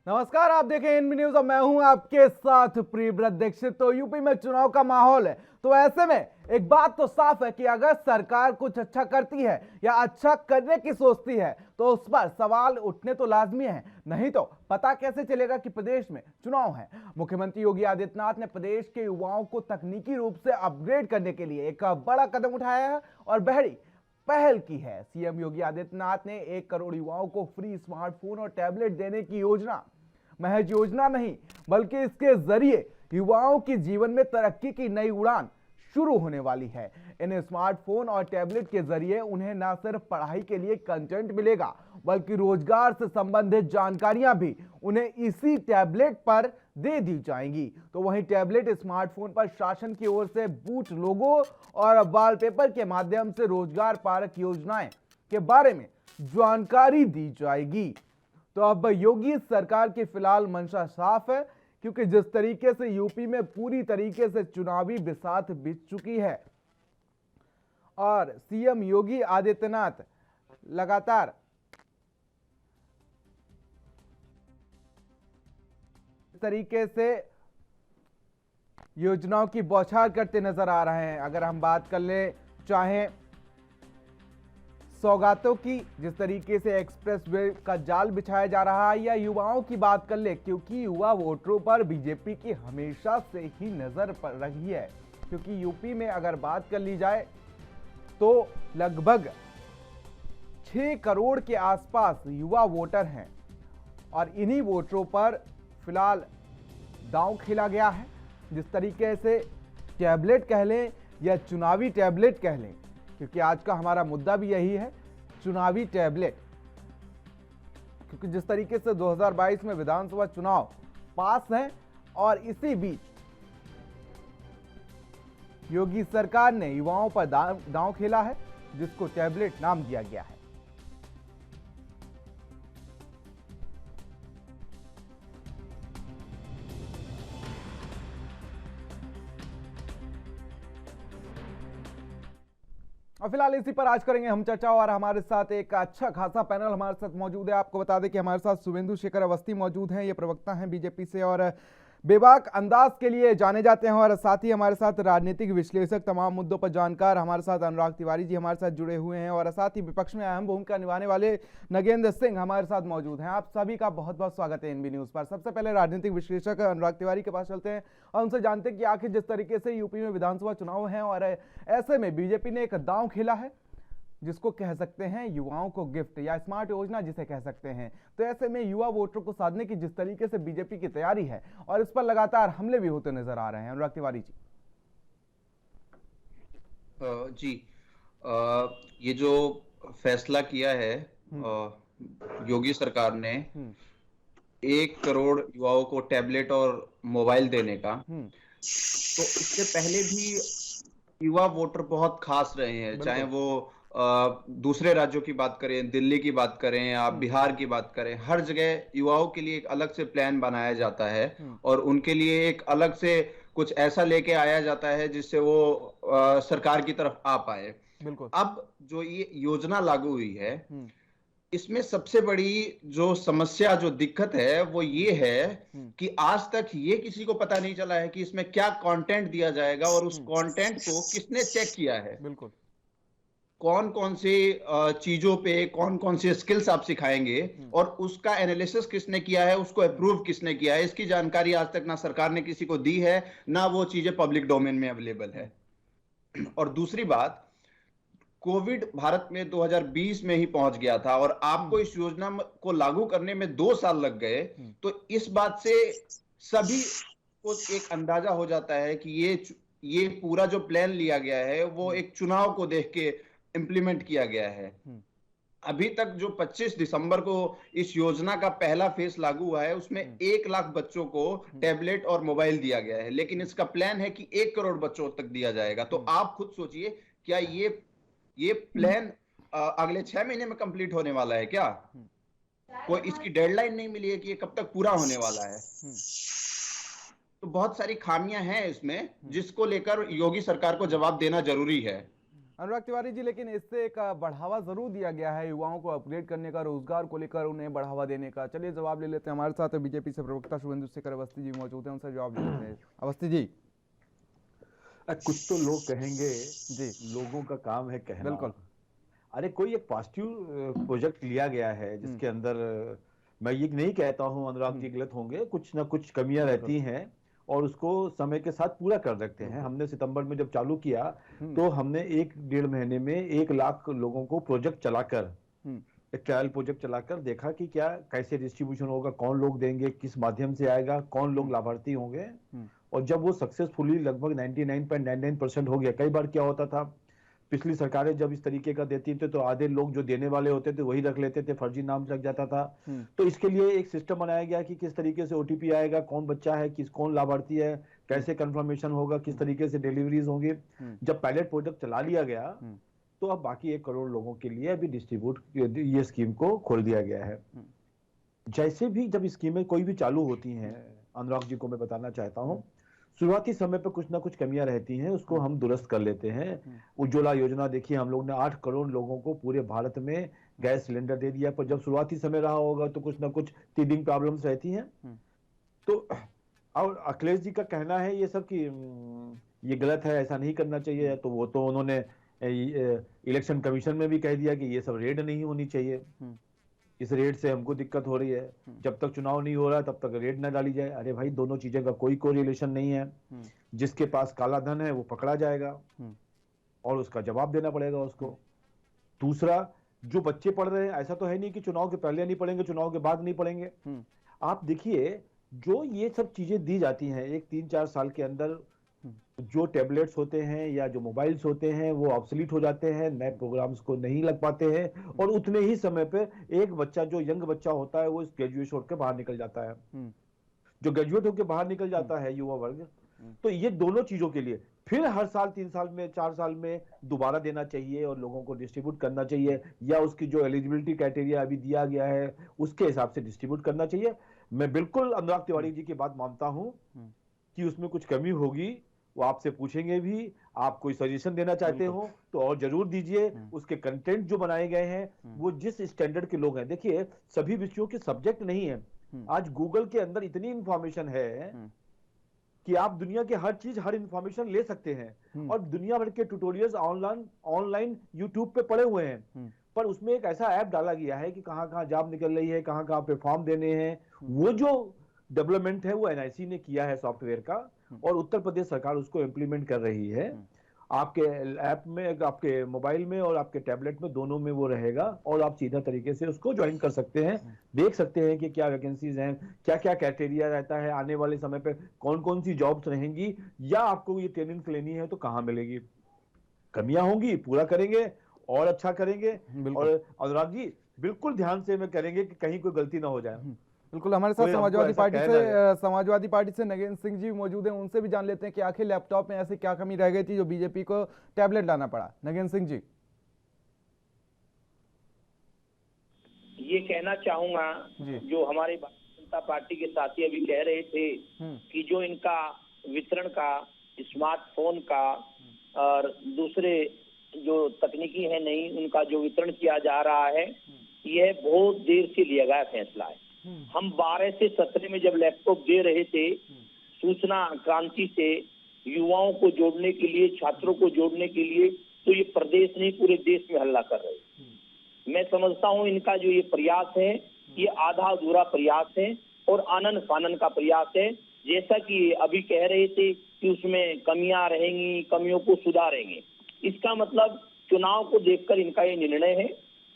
नमस्कार, आप देखें एनबी न्यूज और मैं हूं आपके साथ प्रियव्रत दीक्षित। तो यूपी में चुनाव का माहौल है, तो ऐसे में एक बात तो साफ है कि अगर सरकार कुछ अच्छा करती है या अच्छा करने की सोचती है तो उस पर सवाल उठने तो लाजमी है, नहीं तो पता कैसे चलेगा कि प्रदेश में चुनाव है। मुख्यमंत्री योगी आदित्यनाथ ने प्रदेश के युवाओं को तकनीकी रूप से अपग्रेड करने के लिए एक बड़ा कदम उठाया है और बड़ी पहल की है। सीएम योगी आदित्यनाथ ने 1 करोड़ युवाओं को फ्री स्मार्टफोन और टैबलेट देने की योजना, महज योजना नहीं बल्कि इसके जरिए युवाओं के जीवन में तरक्की की नई उड़ान शुरू होने वाली है। इन स्मार्टफोन और टैबलेट के जरिए उन्हें न सिर्फ पढ़ाई के लिए कंटेंट मिलेगा बल्कि रोजगार से संबंधित जानकारियां भी उन्हें इसी टैबलेट पर दे दी जाएंगी। तो वहीं टैबलेट स्मार्टफोन पर शासन की ओर से बूथ लोगो और वॉलपेपर के माध्यम से रोजगार परक योजनाएं के बारे में जानकारी दी जाएगी। तो अब योगी सरकार की फिलहाल मंशा साफ है, क्योंकि जिस तरीके से यूपी में पूरी तरीके से चुनावी बिसात बीत चुकी है और सीएम योगी आदित्यनाथ लगातार तरीके से योजनाओं की बौछार करते नजर आ रहे हैं। अगर हम बात कर ले चाहे सौगातों की, जिस तरीके से एक्सप्रेस वे का जाल बिछाया जा रहा है, या युवाओं की बात कर ले, क्योंकि युवा वोटरों पर बीजेपी की हमेशा से ही नजर पड़ रही है। क्योंकि यूपी में अगर बात कर ली जाए तो लगभग 6 करोड़ के आसपास युवा वोटर हैं और इन्हीं वोटरों पर फिलहाल दांव खेला गया है। जिस तरीके से टैबलेट कह लें या चुनावी टैबलेट कह लें, क्योंकि आज का हमारा मुद्दा भी यही है, चुनावी टैबलेट। क्योंकि जिस तरीके से 2022 में विधानसभा चुनाव पास हैं और इसी बीच योगी सरकार ने युवाओं पर दांव खेला है, जिसको टैबलेट नाम दिया गया है। और फिलहाल इसी पर आज करेंगे हम चर्चा और हमारे साथ एक अच्छा खासा पैनल हमारे साथ मौजूद है। आपको बता दें कि हमारे साथ शुभेंदु शेखर अवस्थी मौजूद हैं, ये प्रवक्ता हैं बीजेपी से और बेबाक अंदाज के लिए जाने जाते हैं। और साथ ही हमारे साथ राजनीतिक विश्लेषक, तमाम मुद्दों पर जानकार हमारे साथ अनुराग तिवारी जी हमारे साथ जुड़े हुए हैं और साथ ही विपक्ष में अहम भूमिका निभाने वाले नगेंद्र सिंह हमारे साथ मौजूद हैं। आप सभी का बहुत बहुत स्वागत है एनबी न्यूज पर। सबसे पहले राजनीतिक विश्लेषक अनुराग तिवारी के पास चलते हैं और उनसे जानते हैं कि आखिर जिस तरीके से यूपी में विधानसभा चुनाव है और ऐसे में बीजेपी ने एक दांव खेला है, जिसको कह सकते हैं युवाओं को गिफ्ट या स्मार्ट योजना जिसे कह सकते हैं, तो ऐसे में युवा वोटरों को साधने की जिस तरीके से बीजेपी की तैयारी है और इस पर लगातार हमले भी होते नजर आ रहे हैं। अनुराग तिवारी जी। ये जो फैसला किया है योगी सरकार ने 1 करोड़ युवाओं को टैबलेट और मोबाइल देने का, तो इससे पहले भी युवा वोटर बहुत खास रहे हैं, चाहे वो दूसरे राज्यों की बात करें, दिल्ली की बात करें, आप बिहार की बात करें, हर जगह युवाओं के लिए एक अलग से प्लान बनाया जाता है और उनके लिए एक अलग से कुछ ऐसा लेके आया जाता है जिससे वो सरकार की तरफ आ पाए। अब जो ये योजना लागू हुई है, इसमें सबसे बड़ी जो समस्या, जो दिक्कत है वो ये है कि आज तक ये किसी को पता नहीं चला है कि इसमें क्या कंटेंट दिया जाएगा और उस कंटेंट को किसने चेक किया है। बिल्कुल, कौन कौन से चीजों पे कौन कौन से स्किल्स आप सिखाएंगे और उसका एनालिसिस किसने किया है, उसको अप्रूव किसने किया है, इसकी जानकारी आज तक ना सरकार ने किसी को दी है, ना वो चीजें पब्लिक डोमेन में अवेलेबल है। और दूसरी बात, कोविड भारत में 2020 में ही पहुंच गया था और आपको इस योजना को लागू करने में 2 साल लग गए, तो इस बात से सभी को एक अंदाजा हो जाता है कि ये पूरा जो प्लान लिया गया है वो एक चुनाव को देख के इंप्लीमेंट किया गया है। अभी तक जो 25 दिसंबर को इस योजना का पहला फेज लागू हुआ है, उसमें 1 लाख बच्चों को टैबलेट और मोबाइल दिया गया है, लेकिन इसका प्लान है कि 1 करोड़ बच्चों तक दिया जाएगा। तो आप खुद सोचिए, क्या ये प्लान अगले 6 महीने में कंप्लीट होने वाला है क्या? कोई इसकी डेडलाइन नहीं मिली है कि ये कब तक पूरा होने वाला है। तो बहुत सारी खामियां हैं इसमें, जिसको लेकर योगी सरकार को जवाब देना जरूरी है। अनुराग तिवारी जी, लेकिन इससे एक बढ़ावा जरूर दिया गया है युवाओं को अपग्रेड करने का, रोजगार को लेकर उन्हें बढ़ावा देने का। चलिए जवाब ले लेते हैं। हमारे साथ बीजेपी से प्रवक्ता शुभेंदु शेखर अवस्थी जी मौजूद हैं, उनसे जवाब ले लेते हैं। अवस्थी जी। कुछ तो लोग कहेंगे, जी लोगों का काम है कहना। बिल्कुल। अरे कोई एक पॉजिटिव प्रोजेक्ट लिया गया है जिसके अंदर मैं ये नहीं कहता हूं अनुराग जी गलत होंगे, कुछ ना कुछ कमियां रहती हैं और उसको समय के साथ पूरा कर सकते हैं। हमने सितंबर में जब चालू किया तो हमने 1-1.5 महीने में 1 लाख लोगों को प्रोजेक्ट चलाकर, एक ट्रायल प्रोजेक्ट चलाकर देखा कि क्या कैसे डिस्ट्रीब्यूशन होगा, कौन लोग देंगे, किस माध्यम से आएगा, कौन लोग लाभार्थी होंगे। और जब वो सक्सेसफुली लगभग 99.99% हो गया। कई बार क्या होता था, पिछली सरकारें जब इस तरीके का देती थी तो आधे लोग जो देने वाले होते थे वही रख लेते थे, फर्जी नाम लग जाता था। तो इसके लिए एक सिस्टम बनाया गया कि किस तरीके से ओटीपी आएगा, कौन बच्चा है, कौन लाभार्थी है, कैसे कंफर्मेशन होगा, किस तरीके से डिलीवरीज होंगी। जब पायलट प्रोजेक्ट चला लिया गया तो अब बाकी 1 करोड़ लोगों के लिए अभी डिस्ट्रीब्यूट ये स्कीम को खोल दिया गया है। जैसे भी जब स्कीमें कोई भी चालू होती हैं, अनुराग जी को मैं बताना चाहता हूं, शुरुआती समय पर कुछ ना कुछ कमियां रहती हैं, उसको हम दुरुस्त कर लेते हैं। उज्ज्वला योजना देखिए, हम लोग ने 8 करोड़ लोगों को पूरे भारत में गैस सिलेंडर दे दिया, पर जब शुरुआती समय रहा होगा तो कुछ ना कुछ टीथिंग प्रॉब्लम्स रहती हैं। तो और अखिलेश जी का कहना है ये सब कि ये गलत है, ऐसा नहीं करना चाहिए, तो वो तो उन्होंने इलेक्शन कमीशन में भी कह दिया कि ये सब रेड नहीं होनी चाहिए। इस रेड से हमको दिक्कत हो रही है, जब तक चुनाव नहीं हो रहा तब तक रेड ना डाली जाए। अरे भाई, दोनों चीजें का कोई कोरिलेशन नहीं है। जिसके पास काला धन है वो पकड़ा जाएगा और उसका जवाब देना पड़ेगा उसको। दूसरा, जो बच्चे पढ़ रहे हैं, ऐसा तो है नहीं कि चुनाव के पहले नहीं पढ़ेंगे, चुनाव के बाद नहीं पढ़ेंगे। आप देखिए, जो ये सब चीजें दी जाती हैं, एक 3-4 साल के अंदर जो टैबलेट्स होते हैं या जो मोबाइल्स होते हैं वो ऑब्सोलीट हो जाते हैं, नए प्रोग्राम्स को नहीं लग पाते हैं और उतने ही समय पे एक बच्चा, जो यंग बच्चा होता है, वो इस ग्रेजुएट होकर बाहर निकल जाता है। जो ग्रेजुएट होकर बाहर निकल जाता है युवा वर्ग, तो ये दोनों चीजों के लिए फिर हर साल 3 साल में 4 साल में दोबारा देना चाहिए और लोगों को डिस्ट्रीब्यूट करना चाहिए, या उसकी जो एलिजिबिलिटी क्राइटेरिया अभी दिया गया है उसके हिसाब से डिस्ट्रीब्यूट करना चाहिए। मैं बिल्कुल अनुराग तिवारी जी की बात मानता हूं कि उसमें कुछ कमी होगी, वो आपसे पूछेंगे भी। आप कोई सजेशन देना चाहते हो तो और जरूर दीजिए। उसके कंटेंट जो बनाए गए हैं वो जिस स्टैंडर्ड के लोग हैं, देखिए सभी विषयों के सब्जेक्ट नहीं है। आज गूगल के अंदर इतनी इंफॉर्मेशन है कि आप दुनिया के हर चीज, हर इंफॉर्मेशन ले सकते हैं और दुनिया भर के ट्यूटोरियल्स ऑनलाइन यूट्यूब पे पड़े हुए हैं। पर उसमें एक ऐसा ऐप डाला गया है कि कहां कहां जॉब निकल रही है, कहां कहां पे फॉर्म देने हैं। वो जो डेवलपमेंट है वो एनआईसी ने किया है सॉफ्टवेयर का, और उत्तर प्रदेश सरकार उसको इंप्लीमेंट कर रही है। आपके ऐप में, आपके मोबाइल में और आपके टैबलेट में, दोनों में वो रहेगा और आप सीधा तरीके से उसको ज्वाइन कर सकते हैं। देख सकते हैं कि क्या वैकेंसीज हैं, क्या क्या क्राइटेरिया रहता है, आने वाले समय पे कौन कौन सी जॉब्स रहेंगी, या आपको ये ट्रेनिंग लेनी है तो कहां मिलेगी। कमियां होंगी, पूरा करेंगे और अच्छा करेंगे। और अनुराग जी, बिल्कुल ध्यान से में करेंगे कि कहीं कोई गलती ना हो जाए। बिल्कुल। हमारे साथ समाजवादी पार्टी से नगेंद्र सिंह जी मौजूद हैं, उनसे भी जान लेते हैं कि आखिर लैपटॉप में ऐसी क्या कमी रह गई थी जो बीजेपी को टैबलेट लाना पड़ा। नगेंद्र सिंह जी। ये कहना चाहूंगा, जो हमारे भारतीय जनता पार्टी के साथी अभी कह रहे थे कि जो इनका वितरण का, स्मार्टफोन का और दूसरे जो तकनीकी है नहीं, उनका जो वितरण किया जा रहा है, यह बहुत देर से लिया गया फैसला है। हम 12 से 17 में जब लैपटॉप दे रहे थे, सूचना क्रांति से युवाओं को जोड़ने के लिए, छात्रों को जोड़ने के लिए, तो ये प्रदेश नहीं पूरे देश में हल्ला कर रहे। मैं समझता हूं इनका जो ये प्रयास है, ये आधा अधूरा प्रयास है और आनन फानन का प्रयास है। जैसा कि अभी कह रहे थे कि उसमें कमियां रहेंगी, कमियों को सुधारेंगे। इसका मतलब चुनाव को देखकर इनका ये निर्णय है।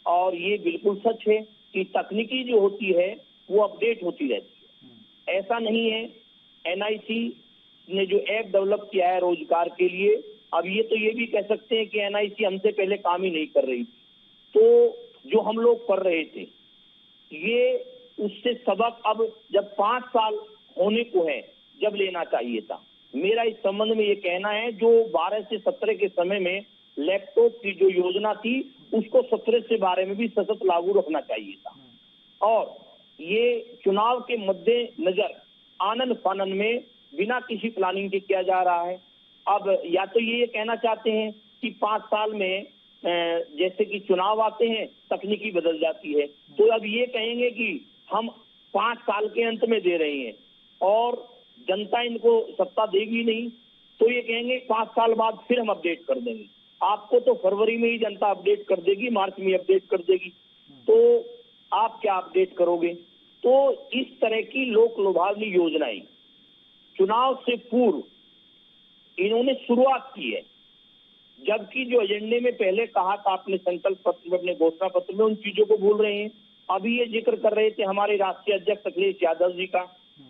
और ये बिल्कुल सच है कि तकनीकी जो होती है वो अपडेट होती रहती है। ऐसा नहीं है, एनआईसी ने जो ऐप डेवलप किया है रोजगार के लिए, अब ये भी कह सकते हैं कि एनआईसी हमसे पहले काम ही नहीं कर रही थी। तो जो हम लोग कर रहे थे, ये उससे सबक अब जब 5 साल होने को है, जब लेना चाहिए था। मेरा इस संबंध में ये कहना है, जो 12 से 17 के समय में लैपटॉप की जो योजना थी, उसको 17 से 12 में भी सशक्त लागू रखना चाहिए था। और ये चुनाव के मद्देनजर आनन फानन में बिना किसी प्लानिंग के किया जा रहा है। अब या तो ये कहना चाहते हैं कि 5 साल में जैसे कि चुनाव आते हैं, तकनीकी बदल जाती है, तो अब ये कहेंगे कि हम 5 साल के अंत में दे रहे हैं और जनता इनको सत्ता देगी नहीं, तो ये कहेंगे 5 साल बाद फिर हम अपडेट कर देंगे। आपको तो फरवरी में ही जनता अपडेट कर देगी, मार्च में अपडेट कर देगी, तो आप क्या अपडेट करोगे? तो इस तरह की लोक लुभावनी योजनाएं चुनाव से पूर्व इन्होंने शुरुआत की है, जबकि जो एजेंडे में पहले कहा था अपने संकल्प पत्र में, अपने घोषणा पत्र में, उन चीजों को भूल रहे हैं। अभी ये जिक्र कर रहे थे हमारे राष्ट्रीय अध्यक्ष अखिलेश यादव जी का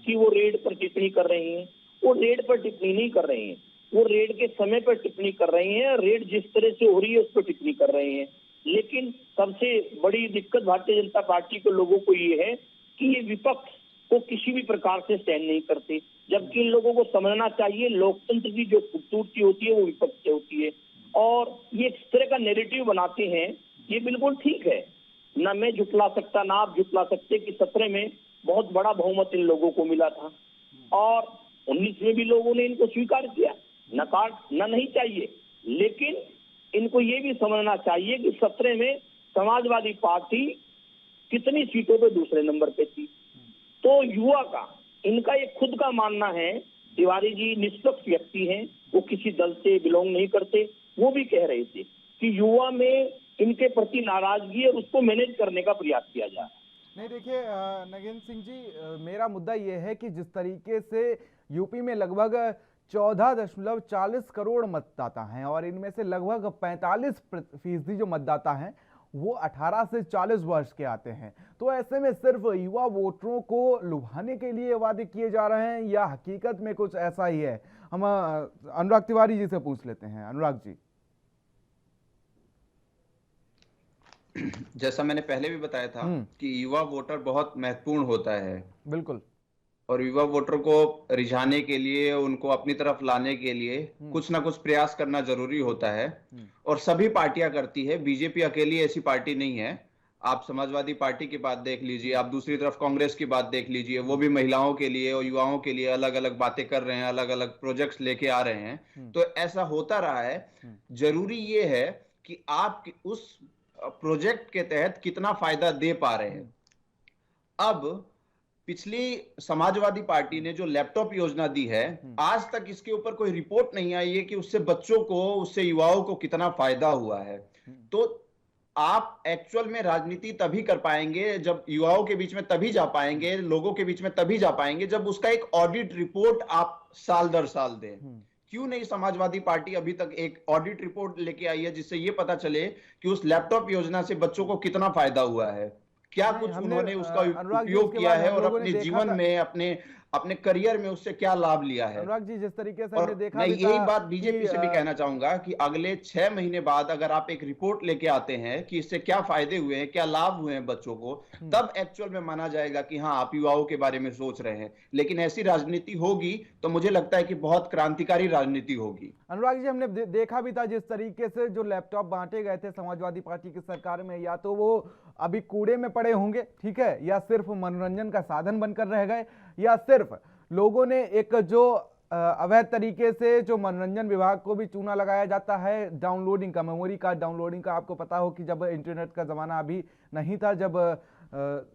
कि वो रेड पर टिप्पणी कर रहे हैं। वो रेड पर टिप्पणी नहीं कर रहे हैं, वो रेड के समय पर टिप्पणी कर रहे हैं, रेड जिस तरह से हो रही है उस पर टिप्पणी कर रहे हैं। लेकिन सबसे बड़ी दिक्कत भारतीय जनता पार्टी के लोगों को ये है कि ये विपक्ष को किसी भी प्रकार से सहन नहीं करते, जबकि इन लोगों को समझना चाहिए लोकतंत्र की जो खूबसूरती होती है वो विपक्ष से होती है। और ये इस तरह का नैरेटिव बनाते हैं, ये बिल्कुल ठीक है, ना मैं झुटला सकता ना आप झुटला सकते कि 17 में बहुत बड़ा बहुमत इन लोगों को मिला था और 19 में भी लोगों ने इनको स्वीकार किया, नकार नहीं चाहिए। लेकिन इनको ये भी समझना चाहिए कि 17 में समाजवादी पार्टी कितनी सीटों पे दूसरे नंबर पे थी। तो युवा का इनका एक खुद का मानना है, तिवारी जी निष्पक्ष व्यक्ति हैं, वो किसी दल से बिलोंग नहीं करते, वो भी कह रहे थे कि युवा में इनके प्रति नाराजगी है, उसको मैनेज करने का प्रयास किया जा रहा है। नहीं देखिए नगेंद्र सिंह जी, मेरा मुद्दा ये है कि जिस तरीके से यूपी में लगभग 14.40 करोड़ मतदाता हैं और इनमें से लगभग 45% जो मतदाता हैं वो 18 से 40 वर्ष के आते हैं, तो ऐसे में सिर्फ युवा वोटरों को लुभाने के लिए वादे किए जा रहे हैं या हकीकत में कुछ ऐसा ही है? हम अनुराग तिवारी जी से पूछ लेते हैं। अनुराग जी, जैसा मैंने पहले भी बताया था कि युवा वोटर बहुत महत्वपूर्ण होता है। बिल्कुल। और युवा वोटर को रिझाने के लिए, उनको अपनी तरफ लाने के लिए कुछ ना कुछ प्रयास करना जरूरी होता है और सभी पार्टियां करती है। बीजेपी अकेली ऐसी पार्टी नहीं है। आप समाजवादी पार्टी की बात देख लीजिए, आप दूसरी तरफ कांग्रेस की बात देख लीजिए, वो भी महिलाओं के लिए और युवाओं के लिए अलग अलग बातें कर रहे हैं, अलग अलग प्रोजेक्ट्स लेके आ रहे हैं। तो ऐसा होता रहा है। जरूरी ये है कि आप उस प्रोजेक्ट के तहत कितना फायदा दे पा रहे हैं। अब पिछली समाजवादी पार्टी ने जो लैपटॉप योजना दी है, आज तक इसके ऊपर कोई रिपोर्ट नहीं आई है कि उससे बच्चों को, उससे युवाओं को कितना फायदा हुआ है। तो आप एक्चुअल में राजनीति तभी कर पाएंगे, जब युवाओं के बीच में तभी जा पाएंगे, लोगों के बीच में तभी जा पाएंगे जब उसका एक ऑडिट रिपोर्ट आप साल दर साल दें। क्यों नहीं समाजवादी पार्टी अभी तक एक ऑडिट रिपोर्ट लेके आई है जिससे ये पता चले कि उस लैपटॉप योजना से बच्चों को कितना फायदा हुआ है, क्या कुछ उन्होंने उसका उपयोग किया है और अपने जीवन में, अपने करियर में उससे क्या लाभ लिया है। अनुराग जी, जिस तरीके से हमने देखा, मैं यही बात बीजेपी से भी कहना चाहूंगा कि अगले 6 महीने बाद अगर आप एक रिपोर्ट लेके आते हैं कि इससे क्या फायदे हुए हैं, क्या लाभ हुए हैं बच्चों को, तब एक्चुअल में माना जाएगा कि हाँ, आप युवाओं के बारे में सोच रहे हैं। लेकिन ऐसी राजनीति होगी तो मुझे लगता है कि बहुत क्रांतिकारी राजनीति होगी। अनुराग जी, हमने देखा भी था जिस तरीके से जो लैपटॉप बांटे गए थे समाजवादी पार्टी की सरकार में, या तो वो अभी कूड़े में पड़े होंगे, ठीक है, या सिर्फ मनोरंजन का साधन बनकर रह गए, या सिर्फ लोगों ने एक जो अवैध तरीके से जो मनोरंजन विभाग को भी चूना लगाया जाता है डाउनलोडिंग का, मेमोरी कार्ड डाउनलोडिंग का। आपको पता हो कि जब इंटरनेट का ज़माना अभी नहीं था, जब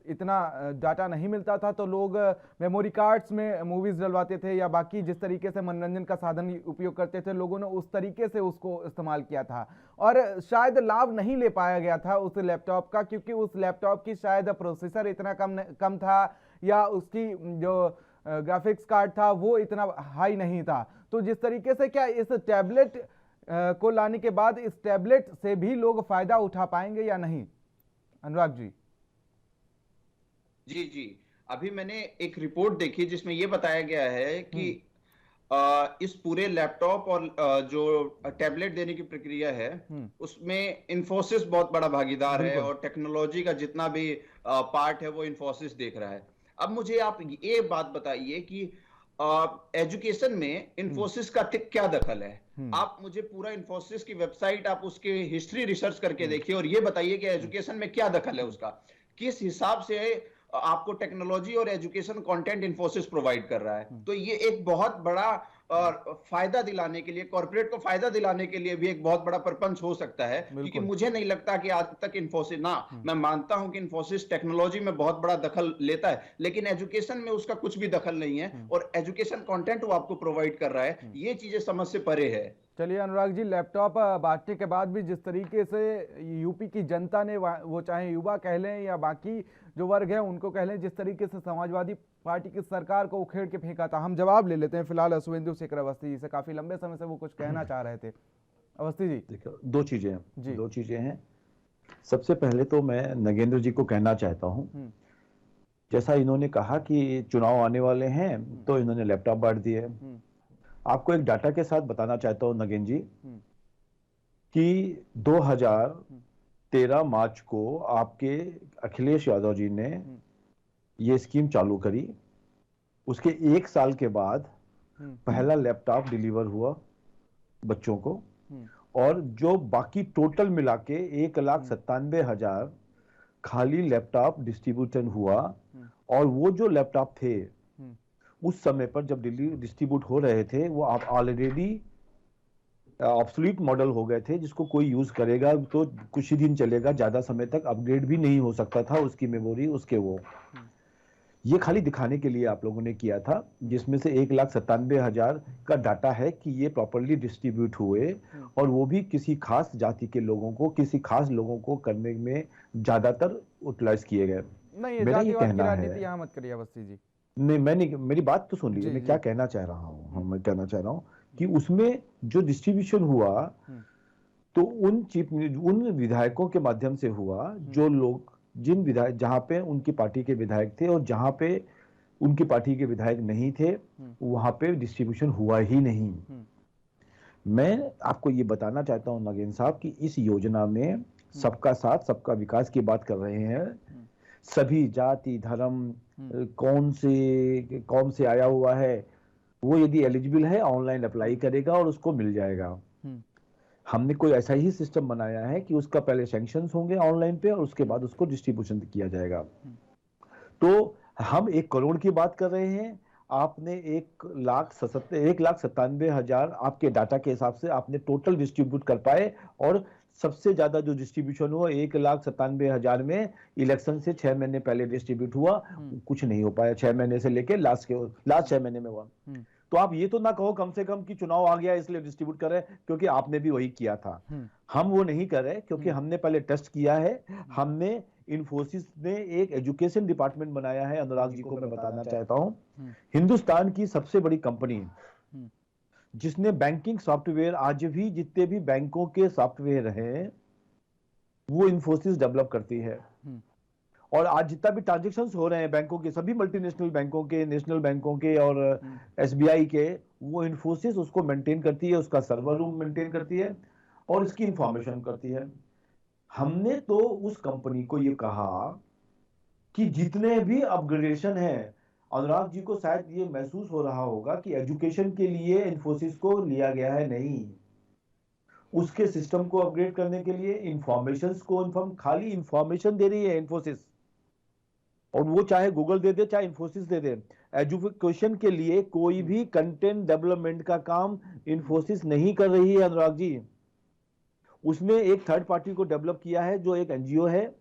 इतना डाटा नहीं मिलता था, तो लोग मेमोरी कार्ड्स में मूवीज़ डलवाते थे या बाकी जिस तरीके से मनोरंजन का साधन उपयोग करते थे, लोगों ने उस तरीके से उसको इस्तेमाल किया था और शायद लाभ नहीं ले पाया गया था उस लैपटॉप का, क्योंकि उस लैपटॉप की शायद प्रोसेसर इतना कम था या उसकी जो ग्राफिक्स कार्ड था वो इतना हाई नहीं था। तो जिस तरीके से क्या इस टैबलेट को लाने के बाद इस टैबलेट से भी लोग फायदा उठा पाएंगे या नहीं? अनुराग जी। जी, अभी मैंने एक रिपोर्ट देखी जिसमें यह बताया गया है कि इस पूरे लैपटॉप और जो टैबलेट देने की प्रक्रिया है उसमें इन्फोसिस बहुत बड़ा भागीदार है और टेक्नोलॉजी का जितना भी पार्ट है वो इन्फोसिस देख रहा है। अब मुझे आप ये बात बताइए कि एजुकेशन में इन्फोसिस का क्या दखल है? आप मुझे पूरा इन्फोसिस की वेबसाइट, आप उसके हिस्ट्री रिसर्च करके देखिए और ये बताइए कि एजुकेशन में क्या दखल है उसका, किस हिसाब से आपको टेक्नोलॉजी और एजुकेशन कंटेंट इन्फोसिस प्रोवाइड कर रहा है। तो ये एक बहुत बड़ा और फायदा दिलाने के लिए, कॉर्पोरेट को फायदा दिलाने के लिए भी एक बहुत बड़ा प्रपंच हो सकता है। क्योंकि मुझे नहीं लगता कि आज तक इन्फोसिस मैं मानता हूं कि इन्फोसिस टेक्नोलॉजी में बहुत बड़ा दखल लेता है, लेकिन एजुकेशन में उसका कुछ भी दखल नहीं है, और एजुकेशन कंटेंट वो आपको प्रोवाइड कर रहा है। ये चीजें समझ से परे है। चलिए अनुराग जी, लैपटॉप बांटने के बाद भी जिस तरीके से यूपी की जनता ने, वो चाहे युवा कह लें या बाकी जो वर्ग है उनको कह लें, जिस तरीके से समाजवादी पार्टी की सरकार को उखेड़ के फेंका था। हम जवाब ले लेते हैं फिलहाल शुभेंदु शेखर अवस्थी जी से, काफी लंबे समय से वो कुछ कहना चाह रहे थे। अवस्थी जी, देखो दो चीजें हैं। सबसे पहले तो मैं नगेंद्र जी को कहना चाहता हूं, जैसा इन्होंने कहा कि चुनाव आने वाले हैं तो इन्होंने लैपटॉप बांट दिए। आपको एक डाटा के साथ बताना चाहता हूं नगेंद्र जी कि 2013 मार्च को आपके अखिलेश यादव जी ने ये स्कीम चालू करी। उसके 1 साल के बाद पहला लैपटॉप डिलीवर हुआ बच्चों को, और जो बाकी टोटल मिला के 1,97,000 खाली लैपटॉप डिस्ट्रीब्यूशन हुआ। और वो जो लैपटॉप थे उस समय पर जब डिस्ट्रीब्यूट हो रहे थे वो आप ऑलरेडी ऑब्सोलीट मॉडल हो गए थे, जिसको कोई यूज करेगा तो कुछ ही दिन चलेगा, ज्यादा समय तक अपग्रेड भी नहीं हो सकता था उसकी मेमोरी उसके वो। ये खाली दिखाने के लिए आप लोगों ने किया था, जिसमें से 1,97,000 का डाटा है कि ये प्रॉपर्ली डिस्ट्रीब्यूट हुए, और वो भी किसी खास जाति के लोगों को, किसी खास लोगों को करने में ज्यादातर यूटिलाइज किए गए। मेरा ये कहना है, यहाँ मत करिए अवस्थी जी। नहीं, मेरी बात तो सुन लीजिए, मैं क्या कहना चाह रहा हूँ। मैं कहना चाह रहा हूँ कि उसमें जो डिस्ट्रीब्यूशन हुआ तो उन विधायकों के माध्यम से हुआ जो लोग, जिन विधायक, जहां पे उनकी पार्टी के विधायक थे और जहां पे उनकी पार्टी के विधायक नहीं थे वहां पे डिस्ट्रीब्यूशन हुआ ही नहीं। मैं आपको ये बताना चाहता हूं नगेंद्र साहब कि इस योजना में सबका साथ सबका विकास की बात कर रहे हैं। सभी जाति धर्म कौन से आया हुआ है वो यदि एलिजिबल है ऑनलाइन अप्लाई करेगा और उसको मिल जाएगा। हमने कोई ऐसा ही सिस्टम बनाया है कि उसका पहले सैंक्शंस होंगे ऑनलाइन पे और उसके बाद उसको डिस्ट्रीब्यूशन किया जाएगा। तो हम 1 करोड़ की बात कर रहे हैं, आपने 1,97,000 आपके डाटा के हिसाब से आपने टोटल डिस्ट्रीब्यूट कर पाए, और सबसे ज्यादा जो डिस्ट्रीब्यूशन हुआ 1,97,000 में इलेक्शन से 6 महीने पहले डिस्ट्रीब्यूट हुआ। कुछ नहीं हो पाया 6 महीने से लेके लास्ट 6 महीने में हुआ। तो आप ये तो ना कहो कम से कम कि चुनाव आ गया इसलिए डिस्ट्रीब्यूट कर रहे हैं, क्योंकि आपने भी वही किया था। हम वो नहीं कर रहे, क्योंकि हमने पहले टेस्ट किया है। हमने इन्फोसिस ने एक एजुकेशन डिपार्टमेंट बनाया है। अनुराग जी को मैं बताना चाहता हूं, हिंदुस्तान की सबसे बड़ी कंपनी जिसने बैंकिंग सॉफ्टवेयर, आज भी जितने भी बैंकों के सॉफ्टवेयर हैं वो इन्फोसिस डेवलप करती है। और आज जितना भी ट्रांजैक्शंस हो रहे हैं बैंकों के, सभी मल्टीनेशनल बैंकों के, नेशनल बैंकों के और एसबीआई के, वो इन्फोसिस उसको मेंटेन करती है, उसका सर्वर रूम मेंटेन करती है और इसकी इंफॉर्मेशन करती है। हमने तो उस कंपनी को ये कहा कि जितने भी अपग्रेडेशन है, अनुराग जी को शायद ये महसूस हो रहा होगा कि एजुकेशन के लिए इन्फोसिस को लिया गया है, नहीं, उसके सिस्टम को अपग्रेड करने के लिए इंफॉर्मेशंस को खाली इंफॉर्मेशन दे रही है इन्फोसिस, और वो चाहे गूगल दे दे चाहे इन्फोसिस दे दे। एजुकेशन के लिए कोई भी कंटेंट डेवलपमेंट का काम इन्फोसिस नहीं कर रही है अनुराग जी। उसने एक थर्ड पार्टी को डेवलप किया है जो एक एनजीओ है,